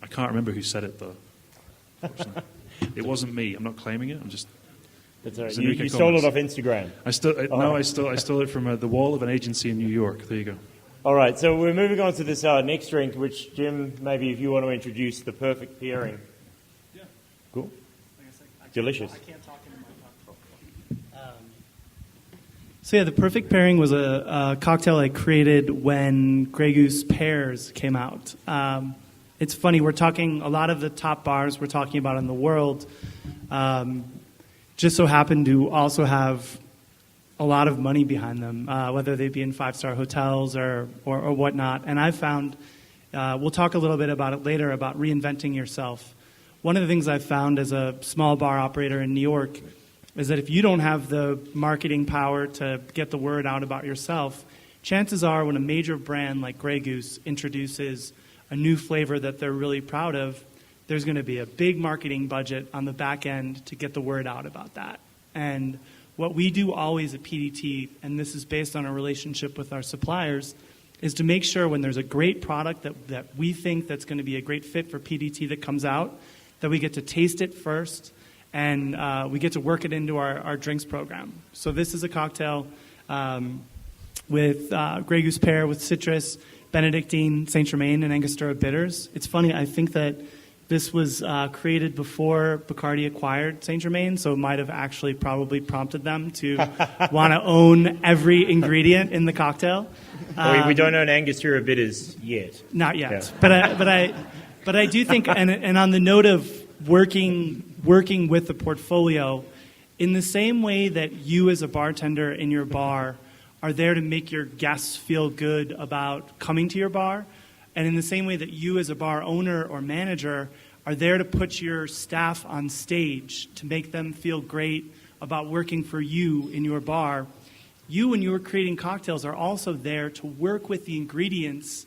I can't remember who said it, though. It wasn't me. I'm not claiming it. I'm just... That's all right. You stole it off Instagram. I stole it from the wall of an agency in New York. There you go. All right, so we're moving on to this next drink, which, Jim, maybe if you want to introduce the perfect pairing. Yeah. Cool. Delicious. I can't talk into my talk. So yeah, the perfect pairing was a cocktail I created when Grey Goose pears came out. It's funny, we're talking, a lot of the top bars we're talking about in the world just so happen to also have a lot of money behind them, whether they be in 5-star hotels or whatnot. And I've found, we'll talk a little bit about it later, about reinventing yourself. one of the things I've found as a small bar operator in New York is that if you don't have the marketing power to get the word out about yourself, chances are when a major brand like Grey Goose introduces a new flavor that they're really proud of, there's going to be a big marketing budget on the back end to get the word out about that. And what we do always at PDT, and this is based on a relationship with our suppliers, is to make sure when there's a great product that we think that's going to be a great fit for PDT that comes out, that we get to taste it first, and we get to work it into our drinks program. So this is a cocktail with Grey Goose pear with citrus, Benedictine, Saint Germain, and Angostura bitters. It's funny, I think that this was created before Bacardi acquired Saint Germain, so it might have actually probably prompted them to want to own every ingredient in the cocktail. We don't own Angostura bitters yet. Not yet, Yeah. but I do think, and on the note of working with the portfolio, in the same way that you as a bartender in your bar are there to make your guests feel good about coming to your bar, and in the same way that you as a bar owner or manager are there to put your staff on stage to make them feel great about working for you in your bar, you, when you are creating cocktails, are also there to work with the ingredients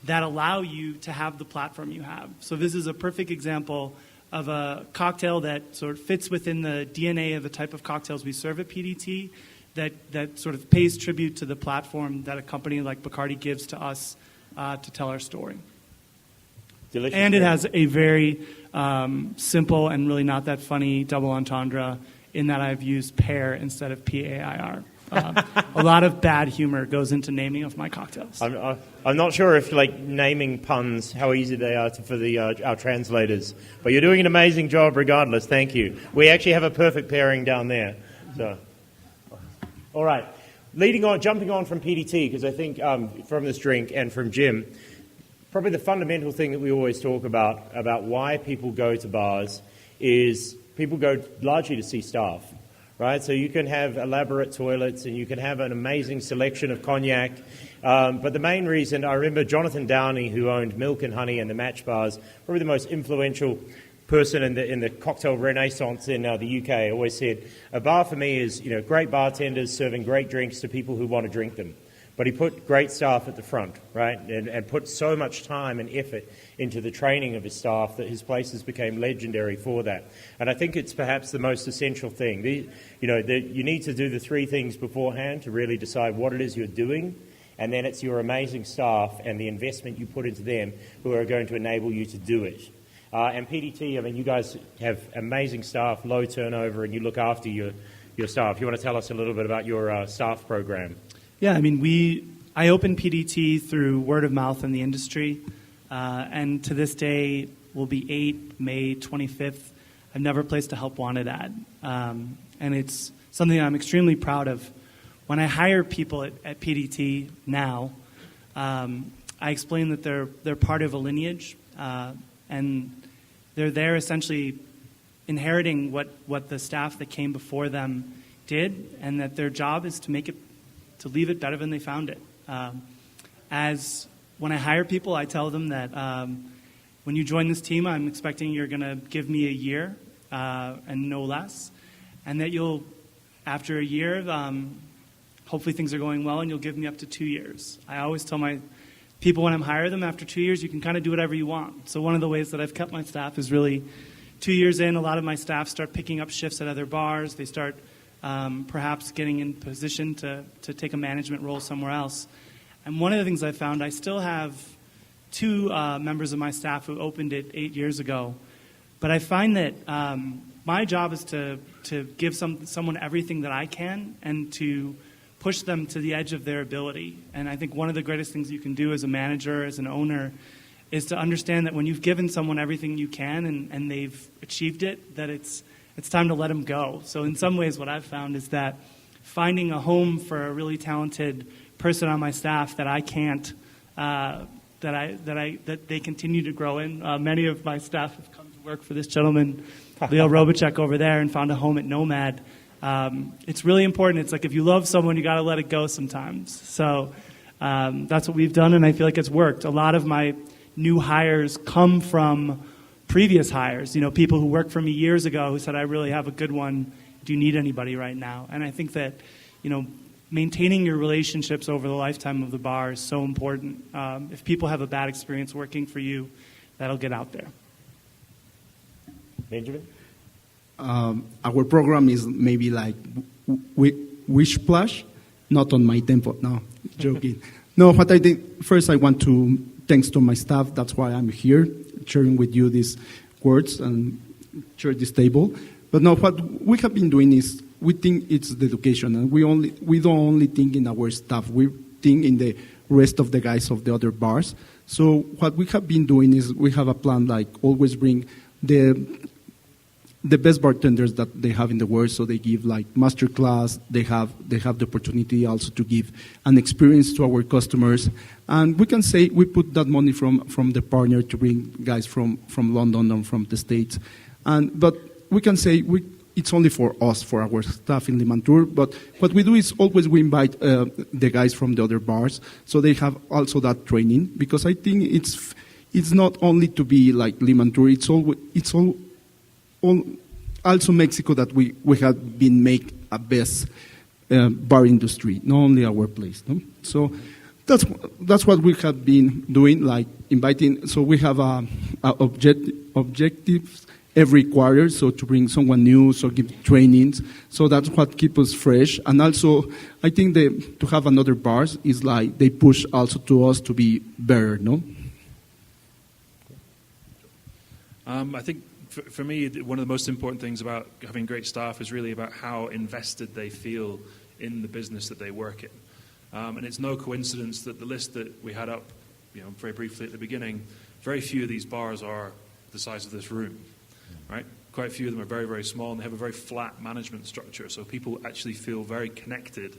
that allow you to have the platform you have. So this is a perfect example of a cocktail that sort of fits within the DNA of the type of cocktails we serve at PDT, that sort of pays tribute to the platform that a company like Bacardi gives to us to tell our story. Delicious. And it has a very simple and really not that funny double entendre in that I've used pear instead of PAIR. A lot of bad humor goes into naming of my cocktails. I'm not sure if naming puns, how easy they are for our translators, but you're doing an amazing job regardless. Thank you. We actually have a perfect pairing down there. So, all right, jumping on from PDT, because I think from this drink and from Jim, probably the fundamental thing that we always talk about why people go to bars is people go largely to see staff. Right, so you can have elaborate toilets and you can have an amazing selection of cognac, but the main reason, I remember Jonathan Downey, who owned Milk and Honey and the Match Bars, probably the most influential person in the cocktail renaissance in the UK, always said, a bar for me is great bartenders serving great drinks to people who want to drink them. But he put great staff at the front, right, and put so much time and effort into the training of his staff that his places became legendary for that. And I think it's perhaps the most essential thing. You need to do the three things beforehand to really decide what it is you're doing, and then it's your amazing staff and the investment you put into them who are going to enable you to do it. And PDT, I mean, you guys have amazing staff, low turnover, and you look after your staff. You want to tell us a little bit about your staff program? Yeah, I mean, I opened PDT through word of mouth in the industry, and to this day will be May 25th. I've never placed a help wanted ad, and it's something I'm extremely proud of. When I hire people at PDT now, I explain that they're part of a lineage, and they're there essentially inheriting what the staff that came before them did, and that their job is to leave it better than they found it. As when I hire people, I tell them that when you join this team, I'm expecting you're going to give me a year and no less, and that you'll, after a year, hopefully things are going well, and you'll give me up to 2 years. I always tell my people when I'm hiring them, after 2 years, you can kind of do whatever you want. So one of the ways that I've kept my staff is really 2 years in, a lot of my staff start picking up shifts at other bars. They start perhaps getting in position to take a management role somewhere else. And one of the things I found, I still have 2 members of my staff who opened it 8 years ago. But I find that my job is to give someone everything that I can and to push them to the edge of their ability. And I think one of the greatest things you can do as a manager, as an owner, is to understand that when you've given someone everything you can and they've achieved it, that it's time to let them go. So in some ways what I've found is that finding a home for a really talented person on my staff that I can't, that they continue to grow in. Many of my staff have come to work for this gentleman, Leo Robichek over there, and found a home at Nomad. It's really important. It's like if you love someone, you got to let it go sometimes. So that's what we've done, and I feel like it's worked. A lot of my new hires come from previous hires, people who worked for me years ago who said, I really have a good one. Do you need anybody right now? And I think that, maintaining your relationships over the lifetime of the bar is so important. If people have a bad experience working for you, that'll get out there. Benjamin? Our program is maybe like wish splash, not on my tempo. No, joking. No, what I think, first I want to thanks to my staff. That's why I'm here, sharing with you these words and share this table. But no, what we have been doing is we think it's the education, and we don't only think in our staff. We think in the rest of the guys of the other bars. So what we have been doing is we have a plan like always bring the best bartenders that they have in the world. So they give like master class. They have the opportunity also to give an experience to our customers. And we can say we put that money from the partner to bring guys from London and from the States. But we can say it's only for us, for our staff in Limantour. But what we do is always we invite the guys from the other bars, so they have also that training. Because I think it's not only to be like Limantour. It's also Mexico that we have been make a best bar industry, not only our place. No? So that's what we have been doing, like inviting. So we have objectives every quarter, so to bring someone new, so give trainings. So that's what keeps us fresh. And also, I think to have another bars is like they push also to us to be better, no? I think for me, one of the most important things about having great staff is really about how invested they feel in the business that they work in. And it's no coincidence that the list that we had up, very briefly at the beginning, very few of these bars are the size of this room. Right? Quite a few of them are very, very small, and they have a very flat management structure. So people actually feel very connected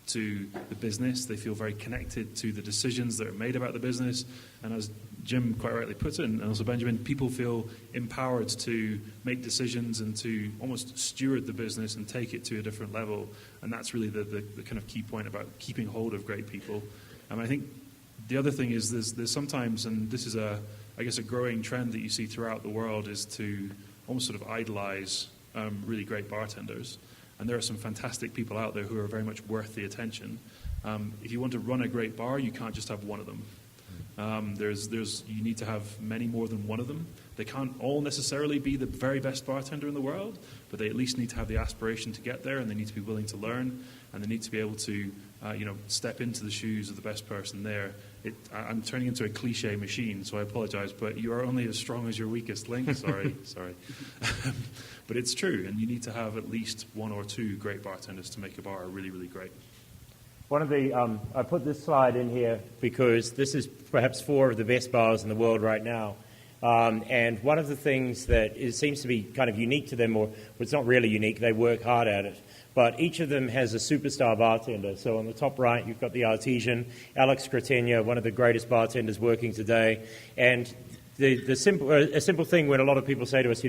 to the business. They feel very connected to the decisions that are made about the business. And as Jim quite rightly puts it, and also Benjamin, people feel empowered to make decisions and to almost steward the business and take it to a different level. And that's really the kind of key point about keeping hold of great people. I think the other thing is there's sometimes, and this is a growing trend that you see throughout the world, is to almost sort of idolize really great bartenders. And there are some fantastic people out there who are very much worth the attention. If you want to run a great bar, you can't just have one of them. You need to have many more than one of them. They can't all necessarily be the very best bartender in the world, but they at least need to have the aspiration to get there, and they need to be willing to learn, and they need to be able to step into the shoes of the best person there. I'm turning into a cliche machine, so I apologize, but you are only as strong as your weakest link. Sorry. But it's true, and you need to have at least one or two great bartenders to make a bar really, really great. One of the I put this slide in here because this is perhaps 4 of the best bars in the world right now. And one of the things that seems to be kind of unique to them, or it's not really unique, they work hard at it, but each of them has a superstar bartender. So on the top right, you've got the artesian, Alex Cretenia, one of the greatest bartenders working today. And a simple thing when a lot of people say to us,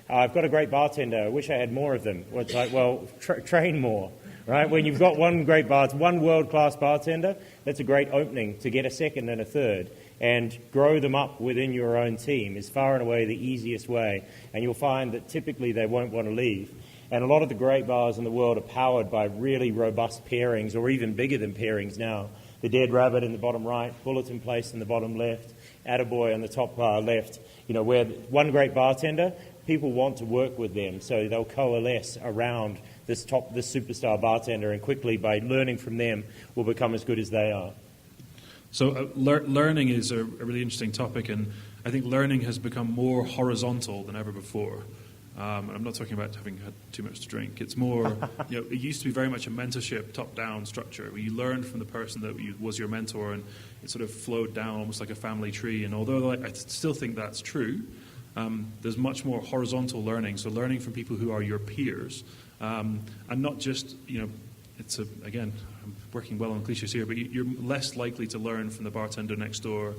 I've got a great bartender, I wish I had more of them. Well, it's like, well, train more. Right? When you've got one world-class bartender, that's a great opening to get a second and a third, and grow them up within your own team is far and away the easiest way. And you'll find that typically they won't want to leave. And a lot of the great bars in the world are powered by really robust pairings, or even bigger than pairings now. The Dead Rabbit in the bottom right, Bulletin Place in the bottom left, Attaboy on the top left. Where one great bartender, people want to work with them, so they'll coalesce around this superstar bartender, and quickly, by learning from them, will become as good as they are. So learning is a really interesting topic, and I think learning has become more horizontal than ever before. And I'm not talking about having had too much to drink. It's more, it used to be very much a mentorship, top-down structure, where you learned from the person that was your mentor, and it sort of flowed down almost like a family tree. And although I still think that's true, there's much more horizontal learning, so learning from people who are your peers. And not just, again, I'm working well on cliches here, but you're less likely to learn from the bartender next door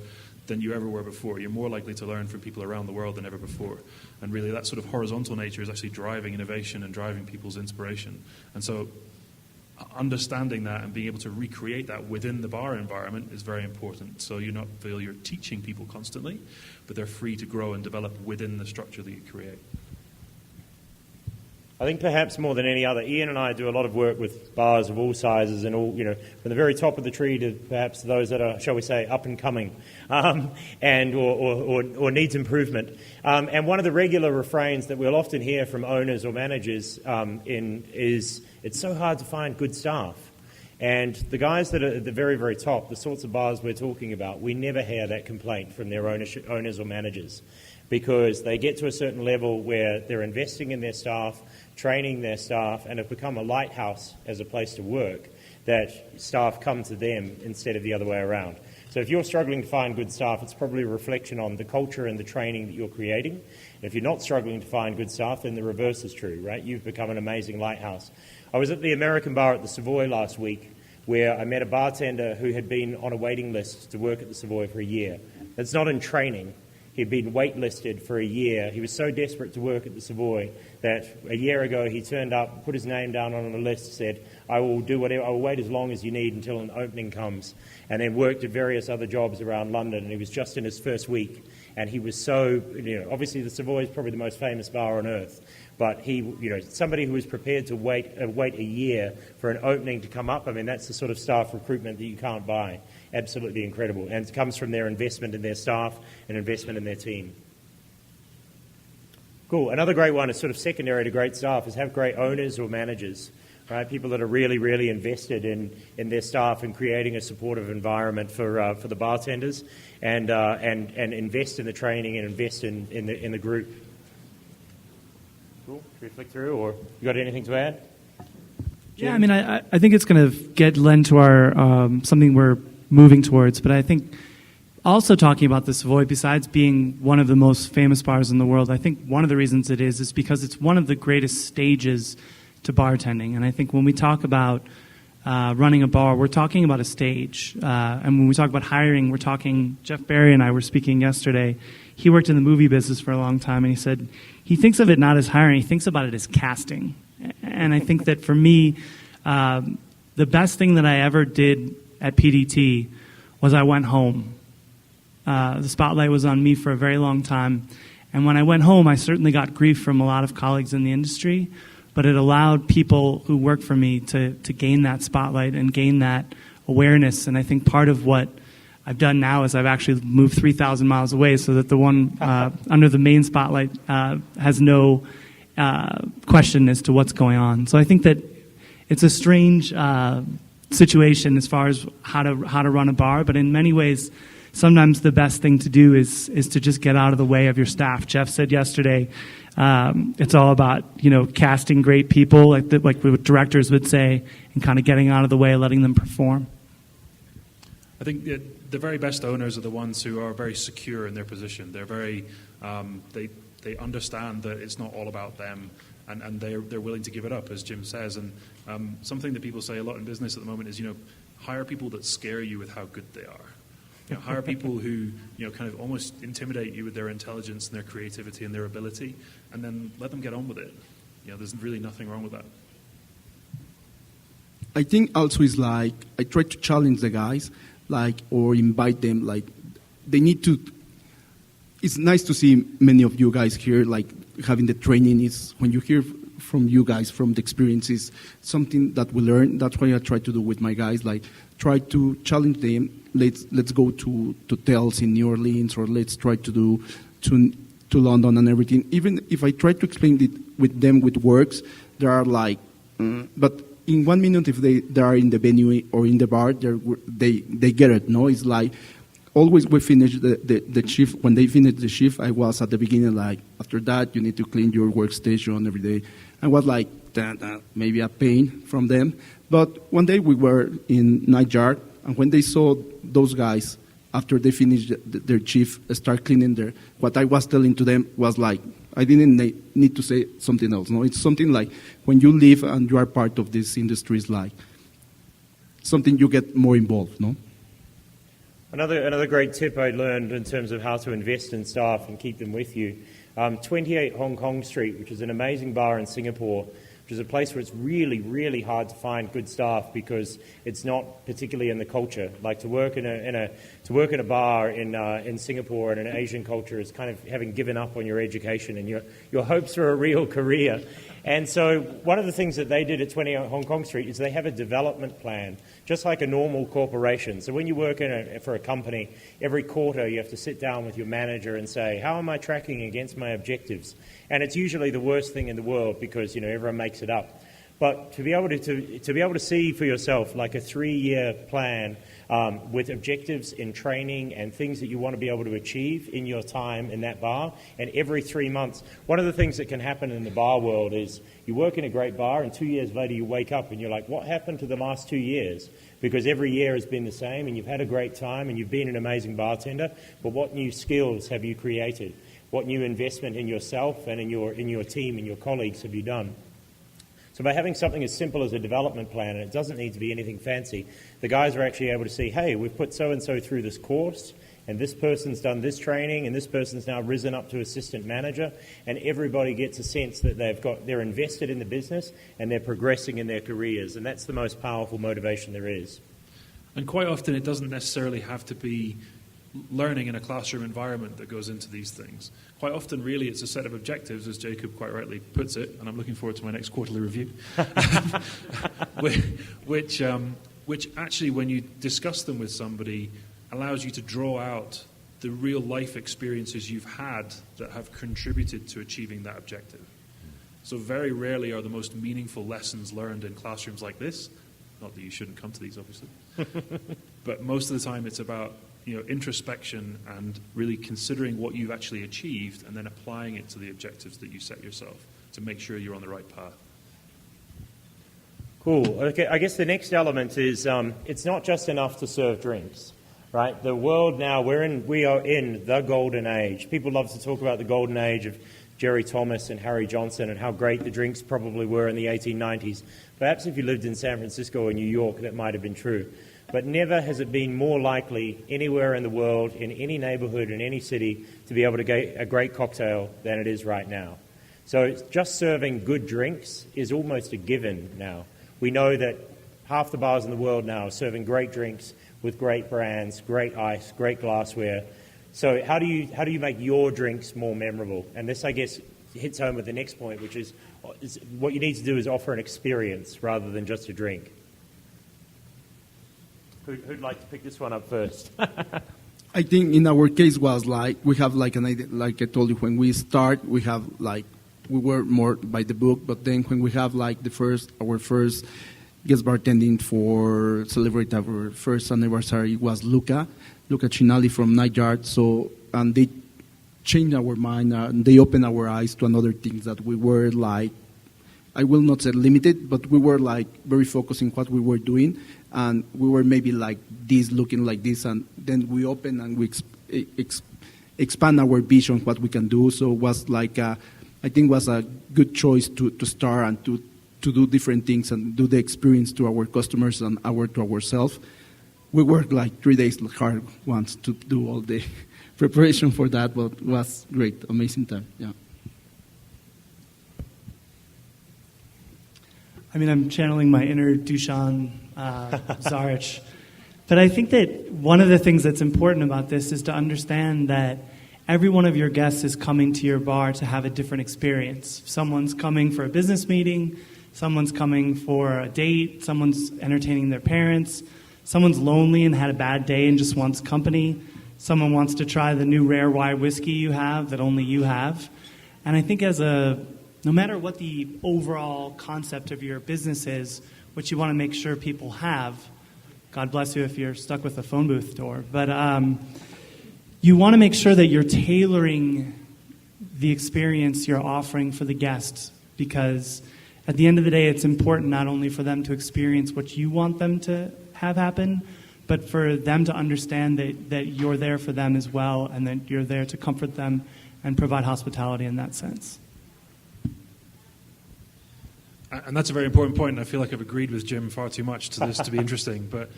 than you ever were before. You're more likely to learn from people around the world than ever before. And really that sort of horizontal nature is actually driving innovation and driving people's inspiration. And so understanding that and being able to recreate that within the bar environment is very important. So you not feel you're teaching people constantly, but they're free to grow and develop within the structure that you create. I think perhaps more than any other, Ian and I do a lot of work with bars of all sizes and all, from the very top of the tree to perhaps those that are, shall we say, up and coming, and or needs improvement. And one of the regular refrains that we'll often hear from owners or managers is, it's so hard to find good staff. And the guys that are at the very, very top, the sorts of bars we're talking about, we never hear that complaint from their owners or managers, because they get to a certain level where they're investing in their staff, training their staff, and have become a lighthouse as a place to work, that staff come to them instead of the other way around. So if you're struggling to find good staff, it's probably a reflection on the culture and the training that you're creating. And if you're not struggling to find good staff, then the reverse is true, right? You've become an amazing lighthouse. I was at the American bar at the Savoy last week, where I met a bartender who had been on a waiting list to work at the Savoy for a year. That's not in training. He'd been waitlisted for a year. He was so desperate to work at the Savoy that a year ago he turned up, put his name down on a list, said, I will do whatever, I will wait as long as you need until an opening comes, and then worked at various other jobs around London. And he was just in his first week, and he was so, obviously the Savoy is probably the most famous bar on earth, but he, somebody who was prepared to wait a year for an opening to come up, I mean, that's the sort of staff recruitment that you can't buy. Absolutely incredible. And it comes from their investment in their staff and investment in their team. Cool. Another great one is sort of secondary to great staff is have great owners or managers, right? People that are really, really invested in their staff and creating a supportive environment for the bartenders and invest in the training and invest in the group. Cool. Should we flick through, or you got anything to add? Jim? Yeah, I mean, I think it's going to lend to our something we're moving towards, but I think also talking about the Savoy, besides being one of the most famous bars in the world, I think one of the reasons it is because it's one of the greatest stages to bartending. And I think when we talk about running a bar, we're talking about a stage. And when we talk about hiring, we're talking, Jeff Barry and I were speaking yesterday. He worked in the movie business for a long time, and he said he thinks of it not as hiring, he thinks about it as casting. And I think that for me, the best thing that I ever did at PDT was I went home. The spotlight was on me for a very long time. And when I went home, I certainly got grief from a lot of colleagues in the industry, but it allowed people who work for me to gain that spotlight and gain that awareness. And I think part of what I've done now is I've actually moved 3,000 miles away so that the one under the main spotlight has no question as to what's going on. So I think that it's a strange situation as far as how to run a bar, but in many ways, sometimes the best thing to do is to just get out of the way of your staff. Jeff said yesterday, it's all about casting great people, like what directors would say, and kind of getting out of the way, letting them perform. I think the very best owners are the ones who are very secure in their position. They're very they understand that it's not all about them. And they're willing to give it up, as Jim says. And something that people say a lot in business at the moment is, hire people that scare you with how good they are. Hire people who, kind of almost intimidate you with their intelligence and their creativity and their ability, and then let them get on with it. There's really nothing wrong with that. I think also is I try to challenge the guys, or invite them, they need to. It's nice to see many of you guys here, having the training. Is when you hear from you guys, from the experiences, something that we learn. That's what I try to do with my guys, try to challenge them. Let's go to hotels in New Orleans, or let's try to do to London and everything. Even if I try to explain it with them with works, they are but in 1 minute, if they are in the venue or in the bar, they get it. No, it's always we finish the shift. When they finish the shift, I was at the beginning after that, you need to clean your workstation every day. I was maybe a pain from them. But one day we were in night yard, and when they saw those guys, after they finished their shift, start cleaning what I was telling to them was I didn't need to say something else. No, it's something when you live and you are part of this industry, is something you get more involved, no? Another great tip I learned in terms of how to invest in staff and keep them with you. 28 Hong Kong Street, which is an amazing bar in Singapore, which is a place where it's really, really hard to find good staff because it's not particularly in the culture. Like to work in a bar in Singapore in an Asian culture is kind of having given up on your education and your hopes for a real career. And so one of the things that they did at 20 Hong Kong Street is they have a development plan, just like a normal corporation. So when you work for a company, every quarter you have to sit down with your manager and say, how am I tracking against my objectives? And it's usually the worst thing in the world because, everyone makes it up. But to be able to see for yourself like a 3-year plan with objectives in training and things that you want to be able to achieve in your time in that bar, and every 3 months. One of the things that can happen in the bar world is you work in a great bar and 2 years later you wake up and you're like, what happened to the last 2 years? Because every year has been the same and you've had a great time and you've been an amazing bartender, but what new skills have you created? What new investment in yourself and in your team and your colleagues have you done? So by having something as simple as a development plan, and it doesn't need to be anything fancy, the guys are actually able to see, hey, we've put so-and-so through this course, and this person's done this training, and this person's now risen up to assistant manager, and everybody gets a sense that they're invested in the business and they're progressing in their careers, and that's the most powerful motivation there is. And quite often it doesn't necessarily have to be learning in a classroom environment that goes into these things. Quite often, really, it's a set of objectives, as Jacob quite rightly puts it, and I'm looking forward to my next quarterly review, which actually, when you discuss them with somebody, allows you to draw out the real life experiences you've had that have contributed to achieving that objective. So very rarely are the most meaningful lessons learned in classrooms like this. Not that you shouldn't come to these, obviously. But most of the time it's about introspection and really considering what you've actually achieved and then applying it to the objectives that you set yourself to make sure you're on the right path. Cool. Okay, I guess the next element is it's not just enough to serve drinks, right? The world now, we are in the golden age. People love to talk about the golden age of Jerry Thomas and Harry Johnson and how great the drinks probably were in the 1890s. Perhaps if you lived in San Francisco or New York, that might have been true. But never has it been more likely anywhere in the world, in any neighborhood, in any city, to be able to get a great cocktail than it is right now. So just serving good drinks is almost a given now. We know that half the bars in the world now are serving great drinks with great brands, great ice, great glassware. So how do you make your drinks more memorable? And this, I guess, hits home with the next point, which is what you need to do is offer an experience rather than just a drink. Who'd like to pick this one up first? I think in our case was like we have like an idea, like I told you, when we start we have like we were more by the book, but then when we have like our first guest bartending for celebrate our first anniversary was Luca Cinali from Night Yard. So and they changed our mind and they opened our eyes to another things that we were like, I will not say limited, but we were like very focused in what we were doing, and we were maybe like this, looking like this, and then we open and we expand our vision, what we can do. So it was like I think was a good choice to start and to do different things and do the experience to our customers and to ourselves. We worked like 3 days hard once to do all the preparation for that, but it was great, amazing time. Yeah. I mean, I'm channeling my inner Dusan Zarich. But I think that one of the things that's important about this is to understand that every one of your guests is coming to your bar to have a different experience. Someone's coming for a business meeting, someone's coming for a date, someone's entertaining their parents, someone's lonely and had a bad day and just wants company, someone wants to try the new rare rye whiskey you have that only you have. And I think no matter what the overall concept of your business is, what you want to make sure people have, God bless you if you're stuck with a phone booth door, but you want to make sure that you're tailoring the experience you're offering for the guests, because at the end of the day, it's important not only for them to experience what you want them to have happen, but for them to understand that you're there for them as well, and that you're there to comfort them and provide hospitality in that sense. And that's a very important point, and I feel like I've agreed with Jim far too much to this to be interesting. But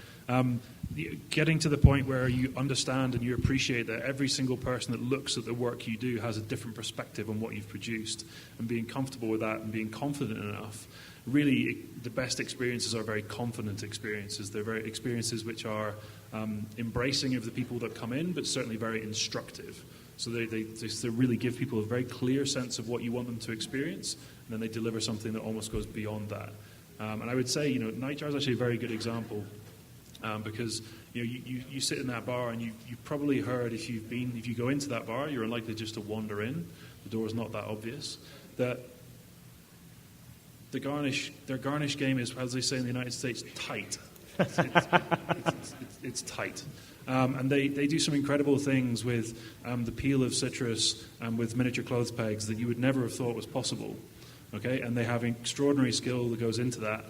getting to the point where you understand and you appreciate that every single person that looks at the work you do has a different perspective on what you've produced, and being comfortable with that and being confident enough. Really, the best experiences are very confident experiences. They're very experiences which are embracing of the people that come in, but certainly very instructive. So they really give people a very clear sense of what you want them to experience, and then they deliver something that almost goes beyond that. And I would say, Nightjar is actually a very good example because you sit in that bar and you've probably heard if you go into that bar, you're unlikely just to wander in. The door's not that obvious. That their garnish game is, as they say in the United States, tight. It's tight. And they do some incredible things with the peel of citrus and with miniature clothes pegs that you would never have thought was possible. Okay, and they have extraordinary skill that goes into that.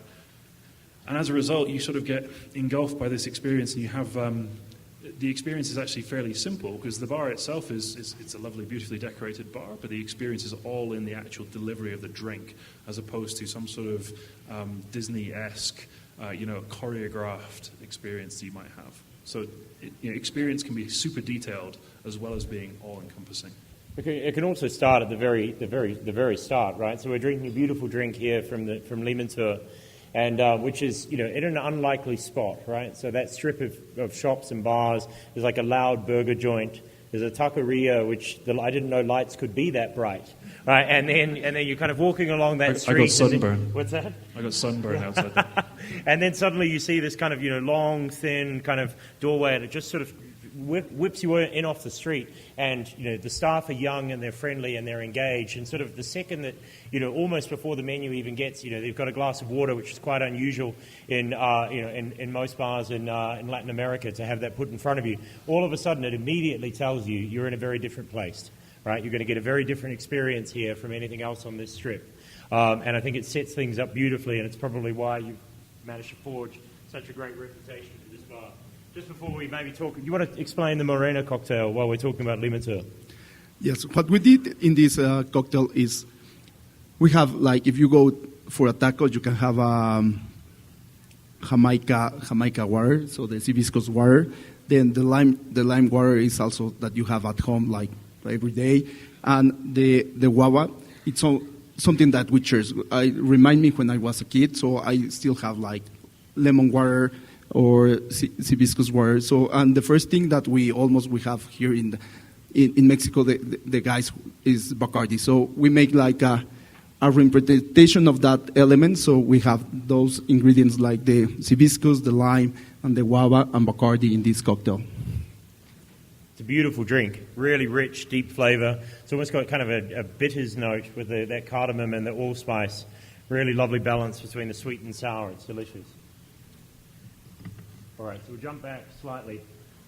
And as a result, you sort of get engulfed by this experience, and you have the experience is actually fairly simple because the bar itself it's a lovely, beautifully decorated bar, but the experience is all in the actual delivery of the drink, as opposed to some sort of Disney-esque, choreographed experience that you might have. So experience can be super detailed as well as being all-encompassing. It can also start at the very start, right? So we're drinking a beautiful drink here from Limantur, and which is in an unlikely spot, right? So that strip of shops and bars is like a loud burger joint. There's a taqueria, which I didn't know lights could be that bright, right? And then you're kind of walking along that street. I got sunburn. What's that? I got sunburn outside there. And then suddenly you see this kind of long, thin kind of doorway, and it just sort of whips you in off the street. And the staff are young and they're friendly and they're engaged. And sort of the second that almost before the menu even gets, they've got a glass of water, which is quite unusual in most bars in Latin America to have that put in front of you. All of a sudden, it immediately tells you you're in a very different place, right? You're going to get a very different experience here from anything else on this strip. And I think it sets things up beautifully, and it's probably why you've managed to forge such a great reputation for this bar. Just before we maybe talk, you want to explain the Morena cocktail while we're talking about Limantur? Yes, what we did in this cocktail is we have, like, if you go for a taco, you can have Jamaica water, so the hibiscus water. Then the lime water is also that you have at home, like every day. And the guava, it's something that we cherish. I remind me when I was a kid, so I still have like lemon water or hibiscus water. So, and the first thing that we have here in Mexico, the guys, is Bacardi. So we make like a reinterpretation of that element. So we have those ingredients like the hibiscus, the lime, and the guava and Bacardi in this cocktail. It's a beautiful drink, really rich, deep flavor. It's almost got kind of a bitters note with that cardamom and the allspice. Really lovely balance between the sweet and sour. It's delicious. All right, so we'll jump back slightly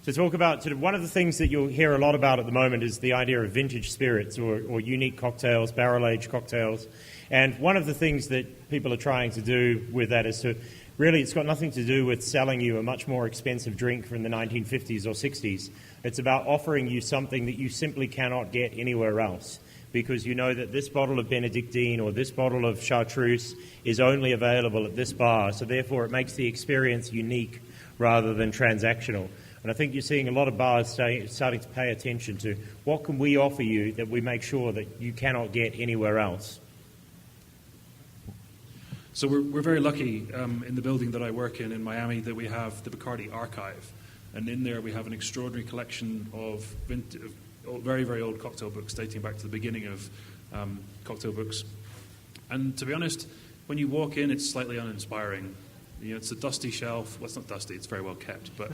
to talk about sort of one of the things that you'll hear a lot about at the moment is the idea of vintage spirits or unique cocktails, barrel-aged cocktails. And one of the things that people are trying to do with that is to really, it's got nothing to do with selling you a much more expensive drink from the 1950s or 60s. It's about offering you something that you simply cannot get anywhere else, because you know that this bottle of Benedictine or this bottle of Chartreuse is only available at this bar, so therefore it makes the experience unique rather than transactional. And I think you're seeing a lot of bars starting to pay attention to what can we offer you that we make sure that you cannot get anywhere else. So we're very lucky in the building that I work in Miami that we have the Bacardi Archive. And in there we have an extraordinary collection of very, very old cocktail books dating back to the beginning of cocktail books. And to be honest, when you walk in, it's slightly uninspiring. It's a dusty shelf. Well, it's not dusty. It's very well kept, but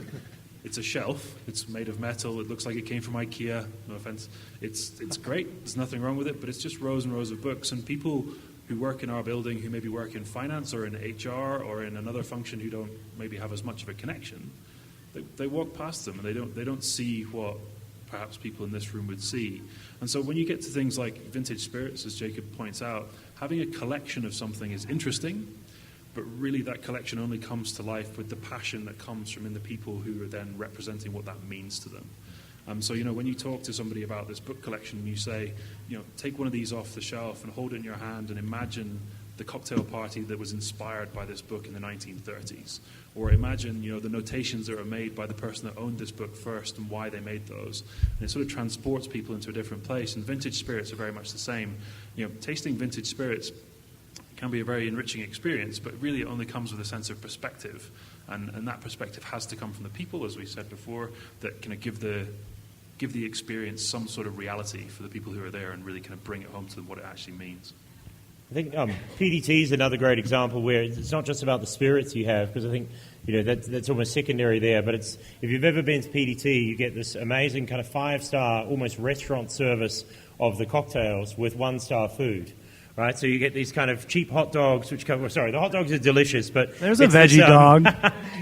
it's a shelf. It's made of metal. It looks like it came from IKEA. No offense. It's great. There's nothing wrong with it, but it's just rows and rows of books. And people who work in our building, who maybe work in finance or in HR or in another function who don't maybe have as much of a connection, they walk past them and they don't see what perhaps people in this room would see. And so when you get to things like vintage spirits, as Jacob points out, having a collection of something is interesting, but really that collection only comes to life with the passion that comes from in the people who are then representing what that means to them. So, when you talk to somebody about this book collection, you say, take one of these off the shelf and hold it in your hand and imagine the cocktail party that was inspired by this book in the 1930s. Or imagine, the notations that are made by the person that owned this book first and why they made those. And it sort of transports people into a different place. And vintage spirits are very much the same. Tasting vintage spirits can be a very enriching experience, but really it only comes with a sense of perspective. And that perspective has to come from the people, as we said before, that kind of give the experience some sort of reality for the people who are there and really kind of bring it home to them what it actually means. I think PDT is another great example where it's not just about the spirits you have, because I think that's almost secondary there. But if you've ever been to PDT, you get this amazing kind of 5-star, almost restaurant service of the cocktails with 1-star food. Right, so you get these kind of cheap hot dogs, which come. Sorry, the hot dogs are delicious, but there's a veggie dog.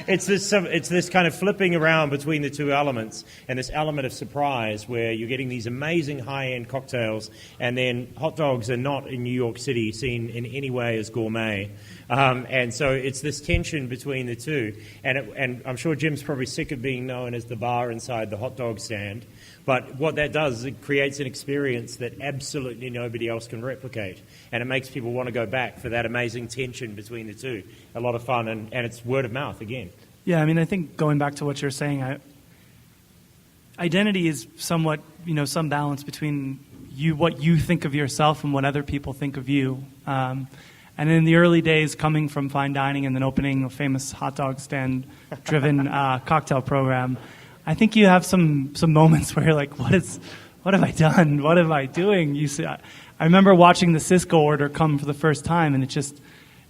It's this kind of flipping around between the two elements, and this element of surprise where you're getting these amazing high-end cocktails, and then hot dogs are not in New York City seen in any way as gourmet, and so it's this tension between the two. And I'm sure Jim's probably sick of being known as the bar inside the hot dog stand. But what that does is it creates an experience that absolutely nobody else can replicate. And it makes people want to go back for that amazing tension between the two. A lot of fun, and it's word of mouth again. Yeah, I mean, I think going back to what you're saying, identity is somewhat, some balance between what you think of yourself and what other people think of you. And in the early days, coming from fine dining and then opening a famous hot dog stand-driven cocktail program, I think you have some moments where you're like, what have I done? What am I doing? I remember watching the Cisco order come for the first time, and it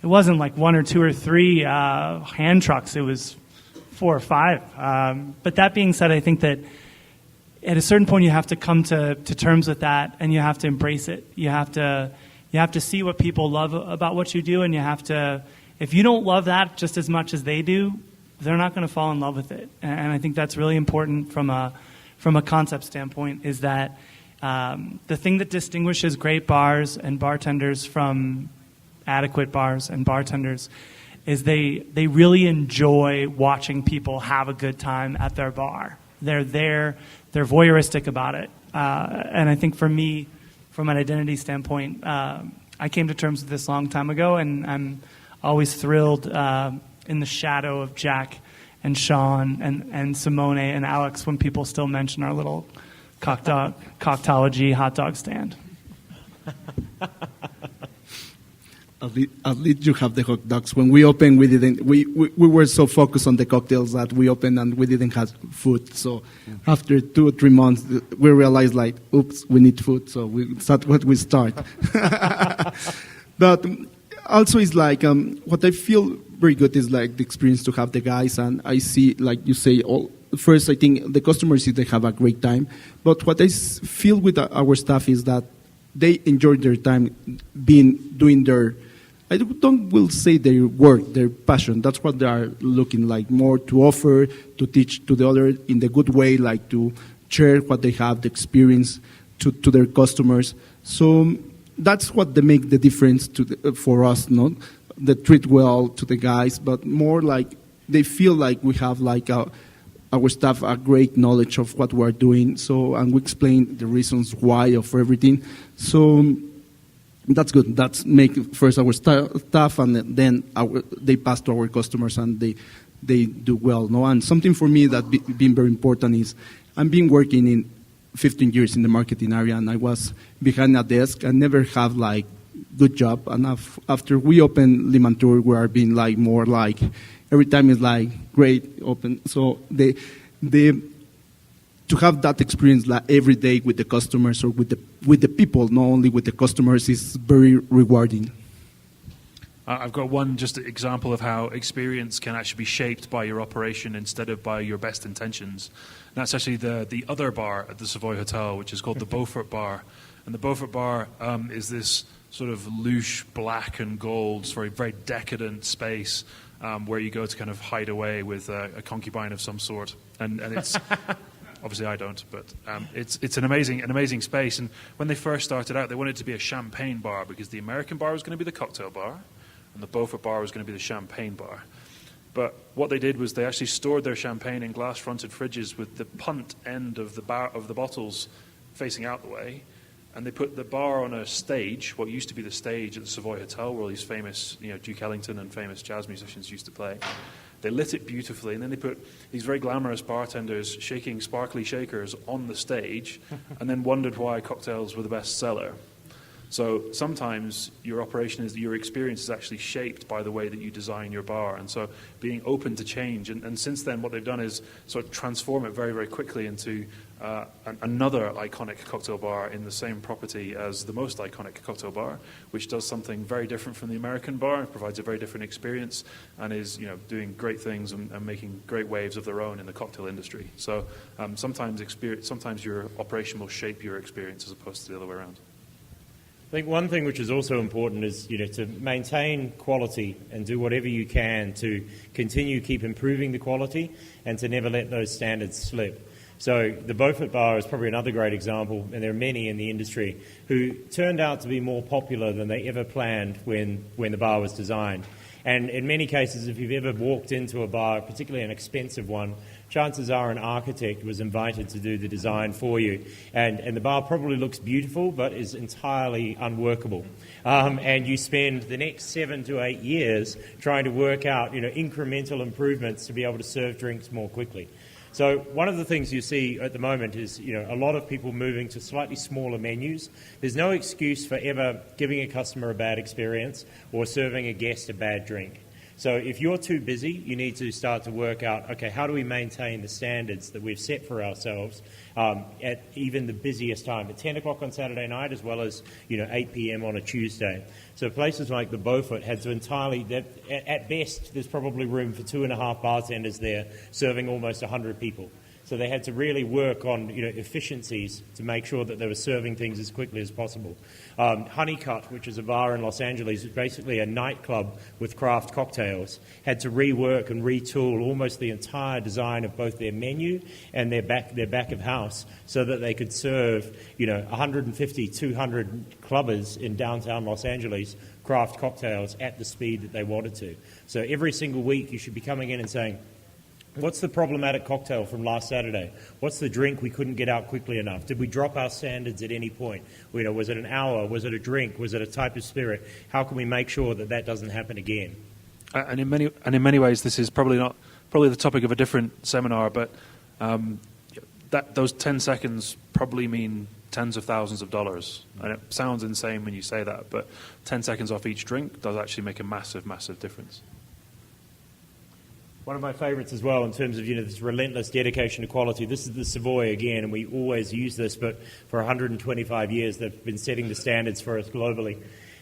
wasn't like 1 or 2 or 3 hand trucks. It was 4 or 5. But that being said, I think that at a certain point you have to come to terms with that, and you have to embrace it. You have to see what people love about what you do, and you have to, if you don't love that just as much as they do, they're not going to fall in love with it. And I think that's really important from a concept standpoint, is that the thing that distinguishes great bars and bartenders from adequate bars and bartenders is they really enjoy watching people have a good time at their bar. They're there, they're voyeuristic about it. And I think for me, from an identity standpoint, I came to terms with this a long time ago, and I'm always thrilled in the shadow of Jack and Sean and Simone and Alex when people still mention our little Cocktology hot dog stand. At least you have the hot dogs. When we opened, we didn't. We were so focused on the cocktails that we opened and we didn't have food. So after 2 or 3 months, we realized oops, we need food. So that's what we start. But also, it's what I feel very good is the experience to have the guys, and I see, like you say, first I think the customers see they have a great time, but what I feel with our staff is that they enjoy their time doing their, I will say their work, their passion. That's what they are looking more to offer, to teach to the other in the good way, to share what they have, the experience to their customers. So that's what they make the difference for us, not they treat well to the guys, but more they feel like we have our staff a great knowledge of what we're doing. So, and we explain the reasons why of everything. So that's good. That's make first our staff, and then they pass to our customers, and they do well. No, and something for me that been very important is I've been working in 15 years in the marketing area, and I was behind a desk. I never have good job. And after we open Limantour, we are being more every time is great open. So they to have that experience every day with the customers or with the people, not only with the customers, is very rewarding. I've got one just example of how experience can actually be shaped by your operation instead of by your best intentions. And that's actually the other bar at the Savoy Hotel, which is called the Beaufort Bar. And the Beaufort Bar is this sort of louche black and gold, very, very decadent space where you go to kind of hide away with a concubine of some sort. And it's... Obviously, I don't, but it's an amazing space. And when they first started out, they wanted it to be a champagne bar because the American bar was going to be the cocktail bar, and the Beaufort bar was going to be the champagne bar. But what they did was they actually stored their champagne in glass-fronted fridges with the punt end of the bottles facing out the way, and they put the bar on a stage, what used to be the stage at the Savoy Hotel, where all these famous, Duke Ellington and famous jazz musicians used to play. They lit it beautifully, and then they put these very glamorous bartenders shaking sparkly shakers on the stage, and then wondered why cocktails were the best seller. So sometimes your experience is actually shaped by the way that you design your bar, and so being open to change. And since then, what they've done is sort of transform it very, very quickly into another iconic cocktail bar in the same property as the most iconic cocktail bar, which does something very different from the American bar, provides a very different experience, and is doing great things and making great waves of their own in the cocktail industry. So sometimes your operation will shape your experience as opposed to the other way around. I think one thing which is also important is to maintain quality and do whatever you can to keep improving the quality and to never let those standards slip. So the Beaufort Bar is probably another great example, and there are many in the industry who turned out to be more popular than they ever planned when the bar was designed. And in many cases, if you've ever walked into a bar, particularly an expensive one, chances are an architect was invited to do the design for you. And the bar probably looks beautiful, but is entirely unworkable. And you spend the next 7 to 8 years trying to work out, incremental improvements to be able to serve drinks more quickly. So one of the things you see at the moment is, a lot of people moving to slightly smaller menus. There's no excuse for ever giving a customer a bad experience or serving a guest a bad drink. So if you're too busy, you need to start to work out, okay, how do we maintain the standards that we've set for ourselves at even the busiest time, at 10 o'clock on Saturday night as well as 8 p.m. on a Tuesday. So places like the Beaufort had to at best, there's probably room for 2.5 bartenders there serving almost 100 people. So they had to really work on efficiencies to make sure that they were serving things as quickly as possible. Honeycutt, which is a bar in Los Angeles, is basically a nightclub with craft cocktails, had to rework and retool almost the entire design of both their menu and their back of house so that they could serve 150, 200 clubbers in downtown Los Angeles craft cocktails at the speed that they wanted to. So every single week you should be coming in and saying, what's the problematic cocktail from last Saturday? What's the drink we couldn't get out quickly enough? Did we drop our standards at any point? Was it an hour? Was it a drink? Was it a type of spirit? How can we make sure that doesn't happen again? And in many ways, this is probably the topic of a different seminar, but those 10 seconds probably mean tens of thousands of dollars. And it sounds insane when you say that, but 10 seconds off each drink does actually make a massive, massive difference. One of my favourites as well in terms of this relentless dedication to quality. This is the Savoy again, and we always use this, but for 125 years they've been setting the standards for us globally.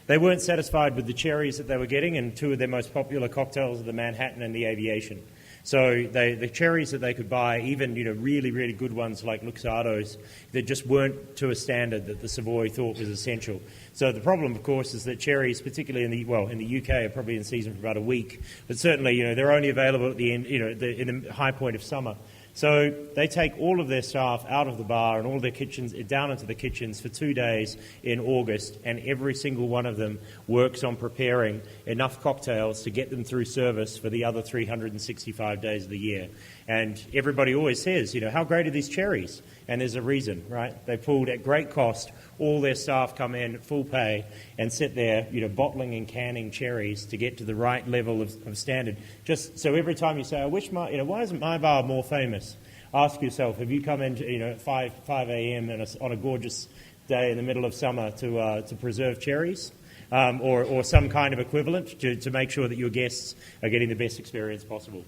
They weren't satisfied with the cherries that they were getting, and two of their most popular cocktails are the Manhattan and the Aviation. So the cherries that they could buy, even really, really good ones like Luxardos, that just weren't to a standard that the Savoy thought was essential. So the problem, of course, is that cherries, particularly in the UK, are probably in season for about a week. But certainly, they're only available at the end, in the high point of summer. So they take all of their staff out of the bar and all their kitchens down into the kitchens for 2 days in August, and every single one of them works on preparing enough cocktails to get them through service for the other 365 days of the year. And everybody always says, how great are these cherries? And there's a reason, right? They pulled at great cost. All their staff come in at full pay and sit there, bottling and canning cherries to get to the right level of standard. Just so every time you say, I wish why isn't my bar more famous? Ask yourself, have you come in, at 5 a.m. on a gorgeous day in the middle of summer to preserve cherries? Or some kind of equivalent to make sure that your guests are getting the best experience possible.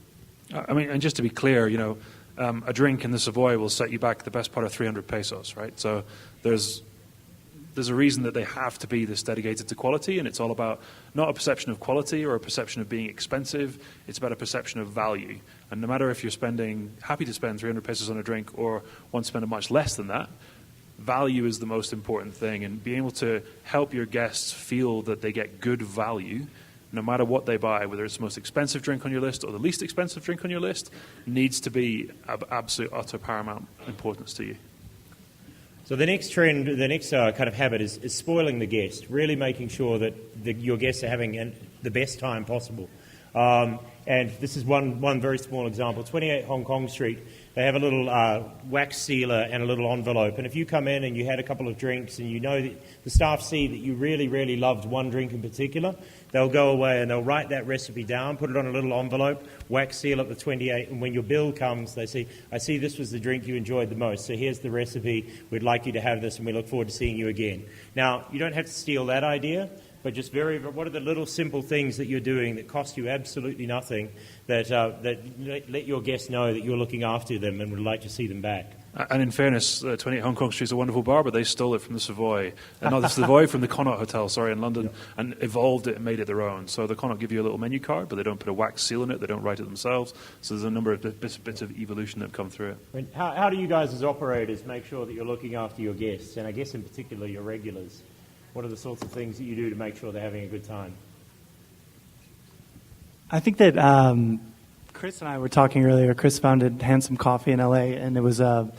I mean, and just to be clear, a drink in the Savoy will set you back the best part of 300 pesos, right? So there's a reason that they have to be this dedicated to quality, and it's all about not a perception of quality or a perception of being expensive. It's about a perception of value. And no matter if you're happy to spend 300 pesos on a drink or want to spend much less than that, value is the most important thing. And being able to help your guests feel that they get good value no matter what they buy, whether it's the most expensive drink on your list or the least expensive drink on your list, needs to be of absolute, utter paramount importance to you. So the next trend, the next kind of habit is spoiling the guest, really making sure that your guests are having the best time possible. And this is one very small example. 28 Hong Kong Street, they have a little wax sealer and a little envelope. And if you come in and you had a couple of drinks and you know that the staff see that you really, really loved one drink in particular, they'll go away and they'll write that recipe down, put it on a little envelope, wax seal up the 28, and when your bill comes, they say, I see this was the drink you enjoyed the most, so here's the recipe, we'd like you to have this, and we look forward to seeing you again. Now, you don't have to steal that idea, but just what are the little simple things that you're doing that cost you absolutely nothing that let your guests know that you're looking after them and would like to see them back? And in fairness, 28 Hong Kong Street is a wonderful bar, but they stole it from the Savoy. Not the Savoy, from the Connaught Hotel, in London, and evolved it and made it their own. So the Connaught give you a little menu card, but they don't put a wax seal in it, they don't write it themselves. So there's a number of bits of evolution that have come through it. How do you guys as operators make sure that you're looking after your guests, and I guess in particular your regulars? What are the sorts of things that you do to make sure they're having a good time? I think that Chris and I were talking earlier. Chris founded Handsome Coffee in LA, and it was a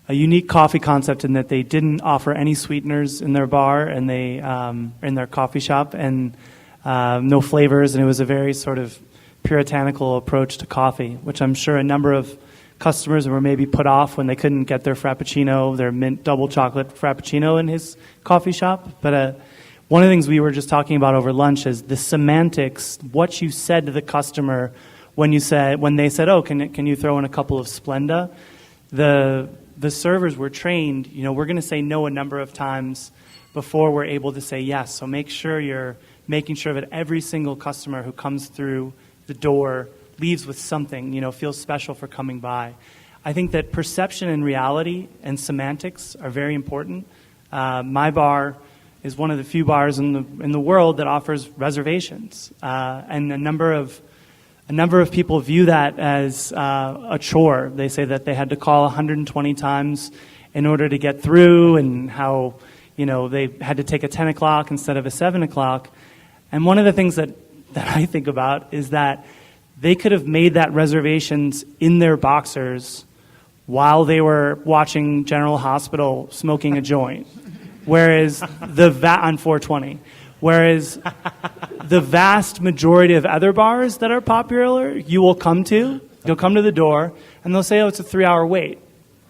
unique coffee concept in that they didn't offer any sweeteners in their bar and they in their coffee shop, and no flavors, and it was a very sort of puritanical approach to coffee, which I'm sure a number of customers were maybe put off when they couldn't get their frappuccino, their mint double chocolate frappuccino in his coffee shop. But one of the things we were just talking about over lunch is the semantics, what you said to the customer when they said, oh, can you throw in a couple of Splenda? The servers were trained, we're going to say no a number of times before we're able to say yes. So make sure you're making sure that every single customer who comes through the door leaves with something, feels special for coming by. I think that perception and reality and semantics are very important. My bar is one of the few bars in the world that offers reservations, and a number of people view that as a chore. They say that they had to call 120 times in order to get through, and how they had to take a 10 o'clock instead of a 7 o'clock. And one of the things that I think about is that they could have made that reservations in their boxers while they were watching General Hospital smoking a joint, whereas on 420. Whereas the vast majority of other bars that are popular, you'll come to the door, and they'll say, oh, it's a 3-hour wait.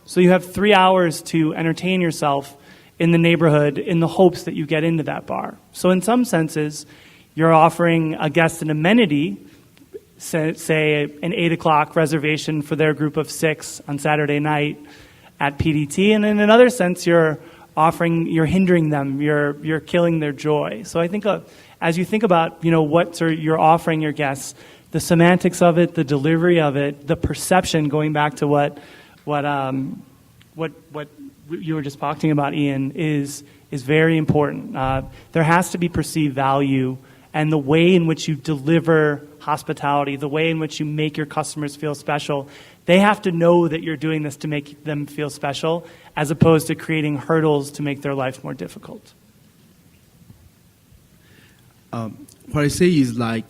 So you have 3 hours to entertain yourself in the neighborhood in the hopes that you get into that bar. So in some senses, you're offering a guest an amenity, say an 8 o'clock reservation for their group of 6 on Saturday night at PDT, and in another sense, you're hindering them, you're killing their joy. So I think as you think about what you're offering your guests, the semantics of it, the delivery of it, the perception, going back to what you were just talking about, Ian, is very important. There has to be perceived value, and the way in which you deliver hospitality, the way in which you make your customers feel special, they have to know that you're doing this to make them feel special, as opposed to creating hurdles to make their life more difficult. What I say is, like,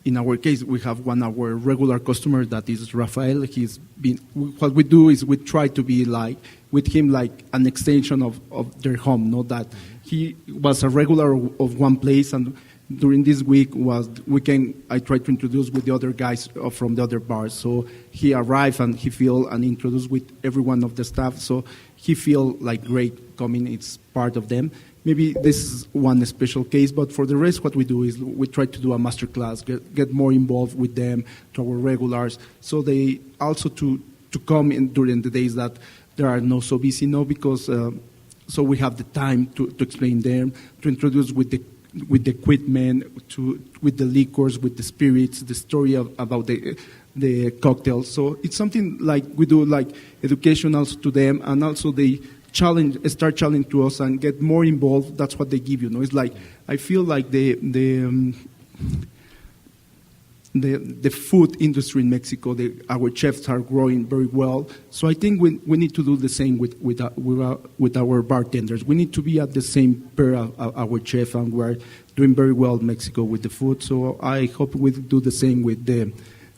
in our case, we have one of our regular customers that is Rafael. What we do is we try to be like with him like an extension of their home. Not that he was a regular of one place, and during this weekend, I tried to introduce with the other guys from the other bars. So he arrived and he feel and introduced with every one of the staff. So he feel like great coming. It's part of them. Maybe this is one special case, but for the rest, what we do is we try to do a master class, get more involved with them, to our regulars, so they also to come in during the days that they are not so busy, because so we have the time to explain them, to introduce with the equipment, with the liquors, with the spirits, the story about the cocktails. So it's something like we do like education also to them, and also they start challenging to us and get more involved. That's what they give you. It's like I feel like the food industry in Mexico, our chefs are growing very well. So I think we need to do the same with our bartenders. We need to be at the same pair of our chef, and we're doing very well in Mexico with the food. So I hope we do the same in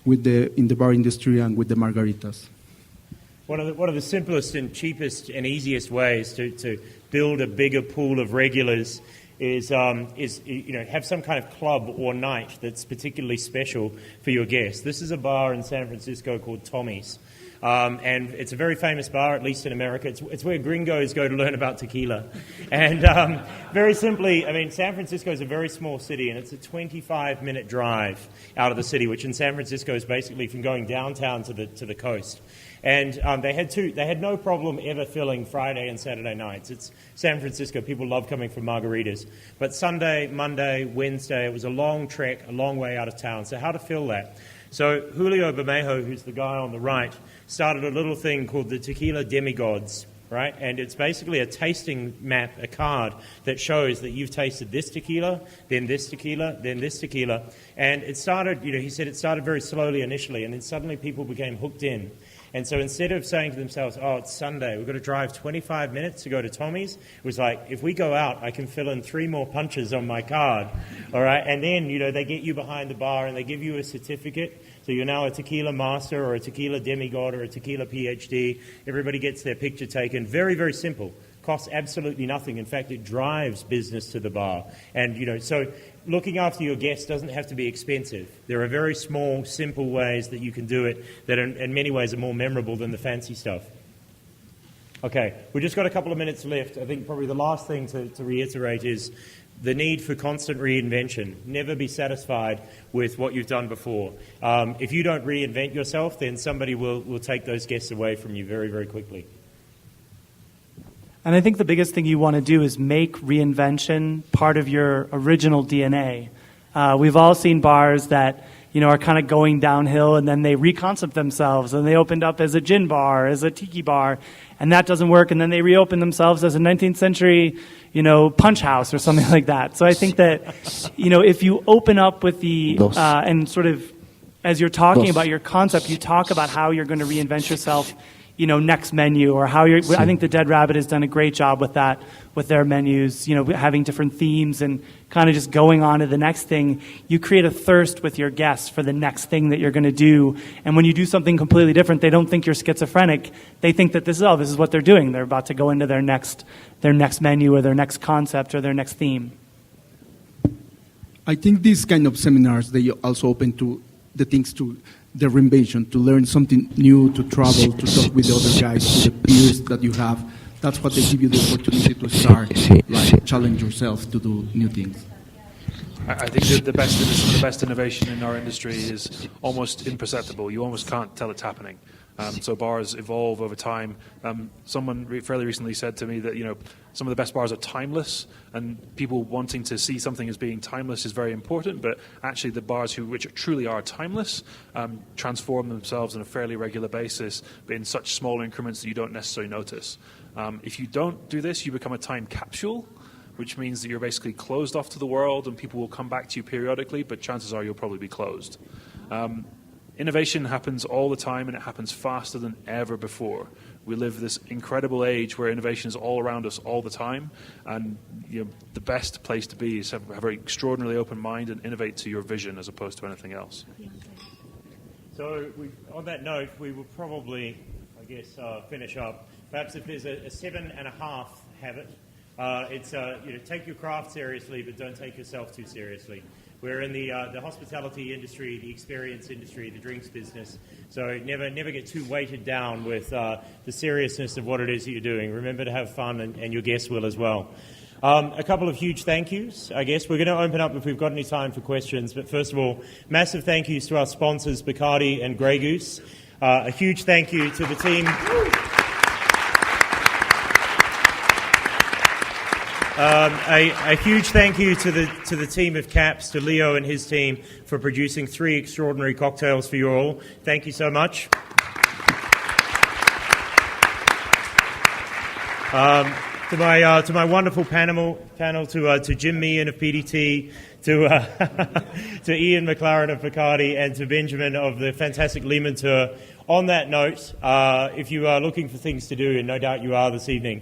the bar industry and with the margaritas. One of the simplest and cheapest and easiest ways to build a bigger pool of regulars is have some kind of club or night that's particularly special for your guests. This is a bar in San Francisco called Tommy's. And it's a very famous bar, at least in America. It's where gringos go to learn about tequila. And very simply, I mean, San Francisco is a very small city, and it's a 25-minute drive out of the city, which in San Francisco is basically from going downtown to the coast. And they had no problem ever filling Friday and Saturday nights. It's San Francisco. People love coming for margaritas. But Sunday, Monday, Wednesday, it was a long trek, a long way out of town. So how to fill that? So Julio Bermejo, who's the guy on the right, started a little thing called the Tequila Demigods, right? And it's basically a tasting map, a card that shows that you've tasted this tequila, then this tequila, then this tequila. And it started, he said it started very slowly initially, and then suddenly people became hooked in. And so instead of saying to themselves, oh, it's Sunday, we've got to drive 25 minutes to go to Tommy's, it was like, if we go out, I can fill in 3 more punches on my card, all right? And then, they get you behind the bar and they give you a certificate. So you're now a tequila master or a tequila demigod or a tequila PhD. Everybody gets their picture taken. Very, very simple. Costs absolutely nothing. In fact, it drives business to the bar. And, so looking after your guests doesn't have to be expensive. There are very small, simple ways that you can do it that in many ways are more memorable than the fancy stuff. Okay, we've just got a couple of minutes left. I think probably the last thing to reiterate is the need for constant reinvention. Never be satisfied with what you've done before. If you don't reinvent yourself, then somebody will take those guests away from you very, very quickly. And I think the biggest thing you want to do is make reinvention part of your original DNA. We've all seen bars that are kind of going downhill, and then they reconcept themselves, and they opened up as a gin bar, as a tiki bar, and that doesn't work, and then they reopen themselves as a 19th century, punch house or something like that. So I think that, if you open up with the, and sort of, as you're talking about your concept, you talk about how you're going to reinvent yourself, next menu, or how you're, I think the Dead Rabbit has done a great job with that, with their menus, having different themes and kind of just going on to the next thing. You create a thirst with your guests for the next thing that you're going to do. And when you do something completely different, they don't think you're schizophrenic. They think that this is what they're doing. They're about to go into their next menu or their next concept or their next theme. I think these kind of seminars, they also open to the reinvention, to learn something new, to travel, to talk with the other guys, to the peers that you have. That's what they give you the opportunity to start, challenge yourself to do new things. I think some of the best innovation in our industry is almost imperceptible. You almost can't tell it's happening. So bars evolve over time. Someone fairly recently said to me that some of the best bars are timeless, and people wanting to see something as being timeless is very important. But actually, the bars which truly are timeless transform themselves on a fairly regular basis, but in such small increments that you don't necessarily notice. If you don't do this, you become a time capsule, which means that you're basically closed off to the world, and people will come back to you periodically, but chances are you'll probably be closed. Innovation happens all the time, and it happens faster than ever before. We live this incredible age where innovation is all around us all the time, and the best place to be is have a very extraordinarily open mind and innovate to your vision as opposed to anything else. So on that note, we will probably, finish up. Perhaps if there's a 7.5 habit, it's take your craft seriously, but don't take yourself too seriously. We're in the hospitality industry, the experience industry, the drinks business. So never get too weighted down with the seriousness of what it is that you're doing. Remember to have fun, and your guests will as well. A couple of huge thank yous, I guess. We're going to open up if we've got any time for questions. But first of all, massive thank yous to our sponsors, Bacardi and Grey Goose. A huge thank you to the team. A huge thank you to the team of Caps, to Leo and his team for producing 3 extraordinary cocktails for you all. Thank you so much. To my wonderful panel to Jim Meehan of PDT, to Ian McLaren of Bacardi, and to Benjamin of the fantastic Lehman Tour. On that note, if you are looking for things to do, and no doubt you are this evening,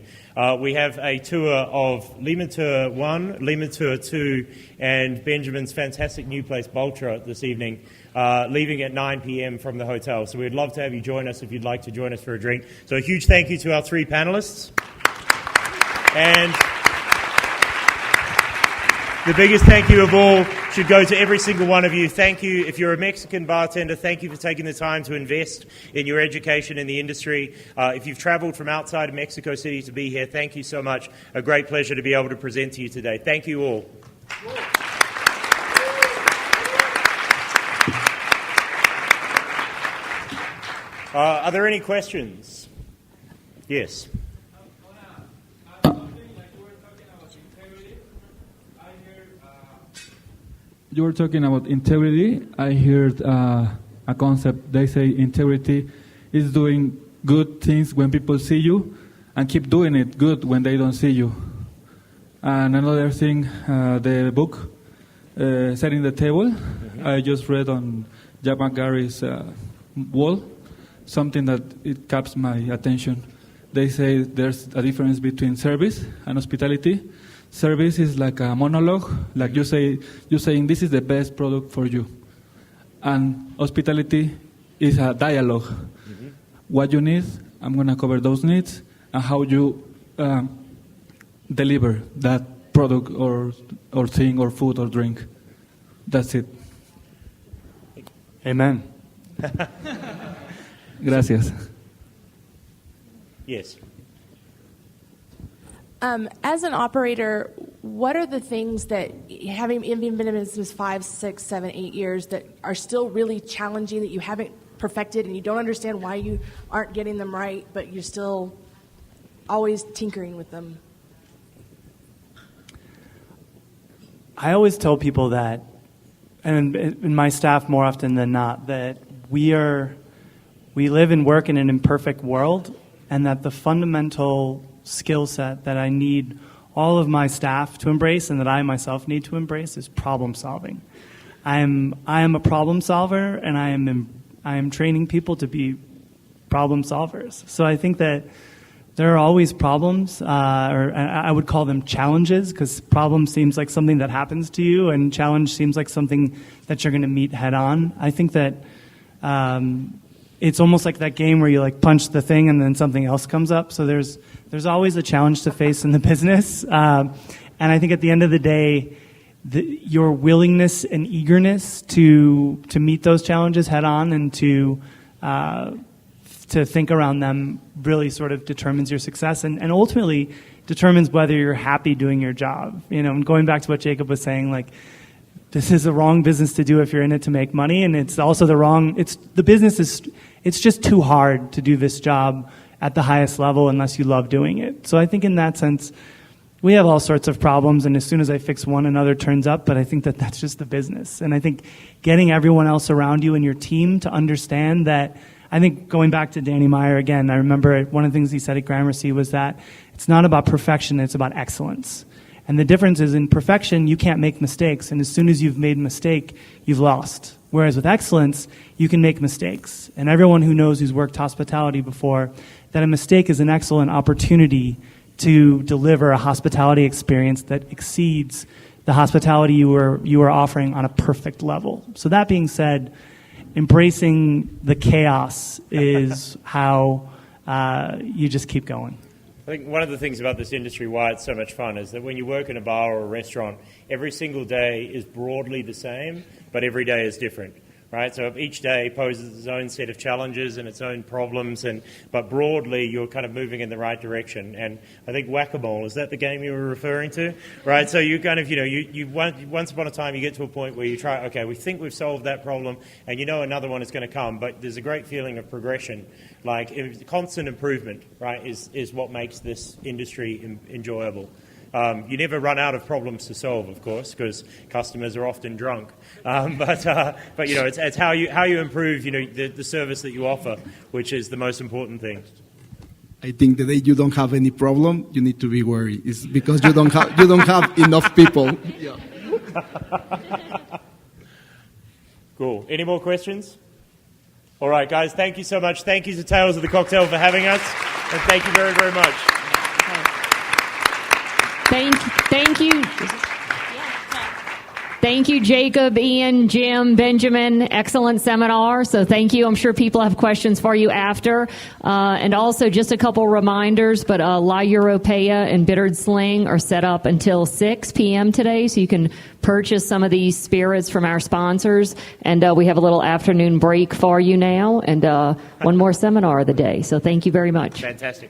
we have a tour of Lehman Tour 1, Lehman Tour 2, and Benjamin's fantastic new place, Bultra, this evening, leaving at 9 p.m. from the hotel. So we'd love to have you join us if you'd like to join us for a drink. So a huge thank you to our 3 panelists. And The biggest thank you of all should go to every single one of you. Thank you. If you're a Mexican bartender, thank you for taking the time to invest in your education in the industry. If you've traveled from outside of Mexico City to be here, thank you so much. A great pleasure to be able to present to you today. Thank you all. Are there any questions? Yes. You were talking about integrity. I heard a concept. They say integrity is doing good things when people see you and keep doing it good when they don't see you. And another thing, the book, Setting the Table, I just read on Jack McGarry's wall, something that it captures my attention. They say there's a difference between service and hospitality. Service is like a monologue, like you're saying this is the best product for you. And hospitality is a dialogue. Mm-hmm. What you need, I'm going to cover those needs, and how you deliver that product or thing or food or drink. That's it. Amen. Gracias. Yes. As an operator, what are the things that, having been in business 5, 6, 7, 8 years, that are still really challenging, that you haven't perfected and you don't understand why you aren't getting them right, but you're still always tinkering with them? I always tell people that, and in my staff more often than not, that we live and work in an imperfect world, and that the fundamental skill set that I need all of my staff to embrace and that I myself need to embrace is problem solving. I am a problem solver, and I am training people to be problem solvers. So I think that there are always problems, or I would call them challenges, because problem seems like something that happens to you, and challenge seems like something that you're going to meet head on. I think that it's almost like that game where you like punch the thing and then something else comes up. So there's always a challenge to face in the business. And I think at the end of the day, your willingness and eagerness to meet those challenges head on and to think around them really sort of determines your success and ultimately determines whether you're happy doing your job. You know, and going back to what Jacob was saying, like, this is the wrong business to do if you're in it to make money, and it's also it's just too hard to do this job at the highest level unless you love doing it. So I think in that sense, we have all sorts of problems, and as soon as I fix one, another turns up, but I think that that's just the business. And I think getting everyone else around you and your team to understand that, I think going back to Danny Meyer again, I remember one of the things he said at Gramercy was that it's not about perfection, it's about excellence. And the difference is in perfection, you can't make mistakes. And as soon as you've made a mistake, you've lost. Whereas with excellence, you can make mistakes. And everyone who knows who's worked hospitality before, that a mistake is an excellent opportunity to deliver a hospitality experience that exceeds the hospitality you were offering on a perfect level. So that being said, embracing the chaos is how you just keep going. I think one of the things about this industry, why it's so much fun, is that when you work in a bar or a restaurant, every single day is broadly the same, but every day is different, right? So each day poses its own set of challenges and its own problems, but broadly you're kind of moving in the right direction. And I think whack-a-mole, is that the game you were referring to? Right, so you kind of, you once upon a time you get to a point where you try, okay, we think we've solved that problem, and another one is going to come, but there's a great feeling of progression. Like constant improvement, right, is what makes this industry enjoyable. You never run out of problems to solve, of course, because customers are often drunk. But it's how you improve, the service that you offer, which is the most important thing. I think the day you don't have any problem, you need to be worried. It's because you don't have enough people. Yeah. Cool. Any more questions? All right, guys, thank you so much. Thank you to Tales of the Cocktail for having us, and thank you very, very much. Thank you. Thank you, Jacob, Ian, Jim, Benjamin. Excellent seminar. So thank you. I'm sure people have questions for you after. And also just a couple reminders, but La Europeia and Bittered Sling are set up until 6 p.m. today, so you can purchase some of these spirits from our sponsors. And we have a little afternoon break for you now, and one more seminar of the day. So thank you very much. Fantastic.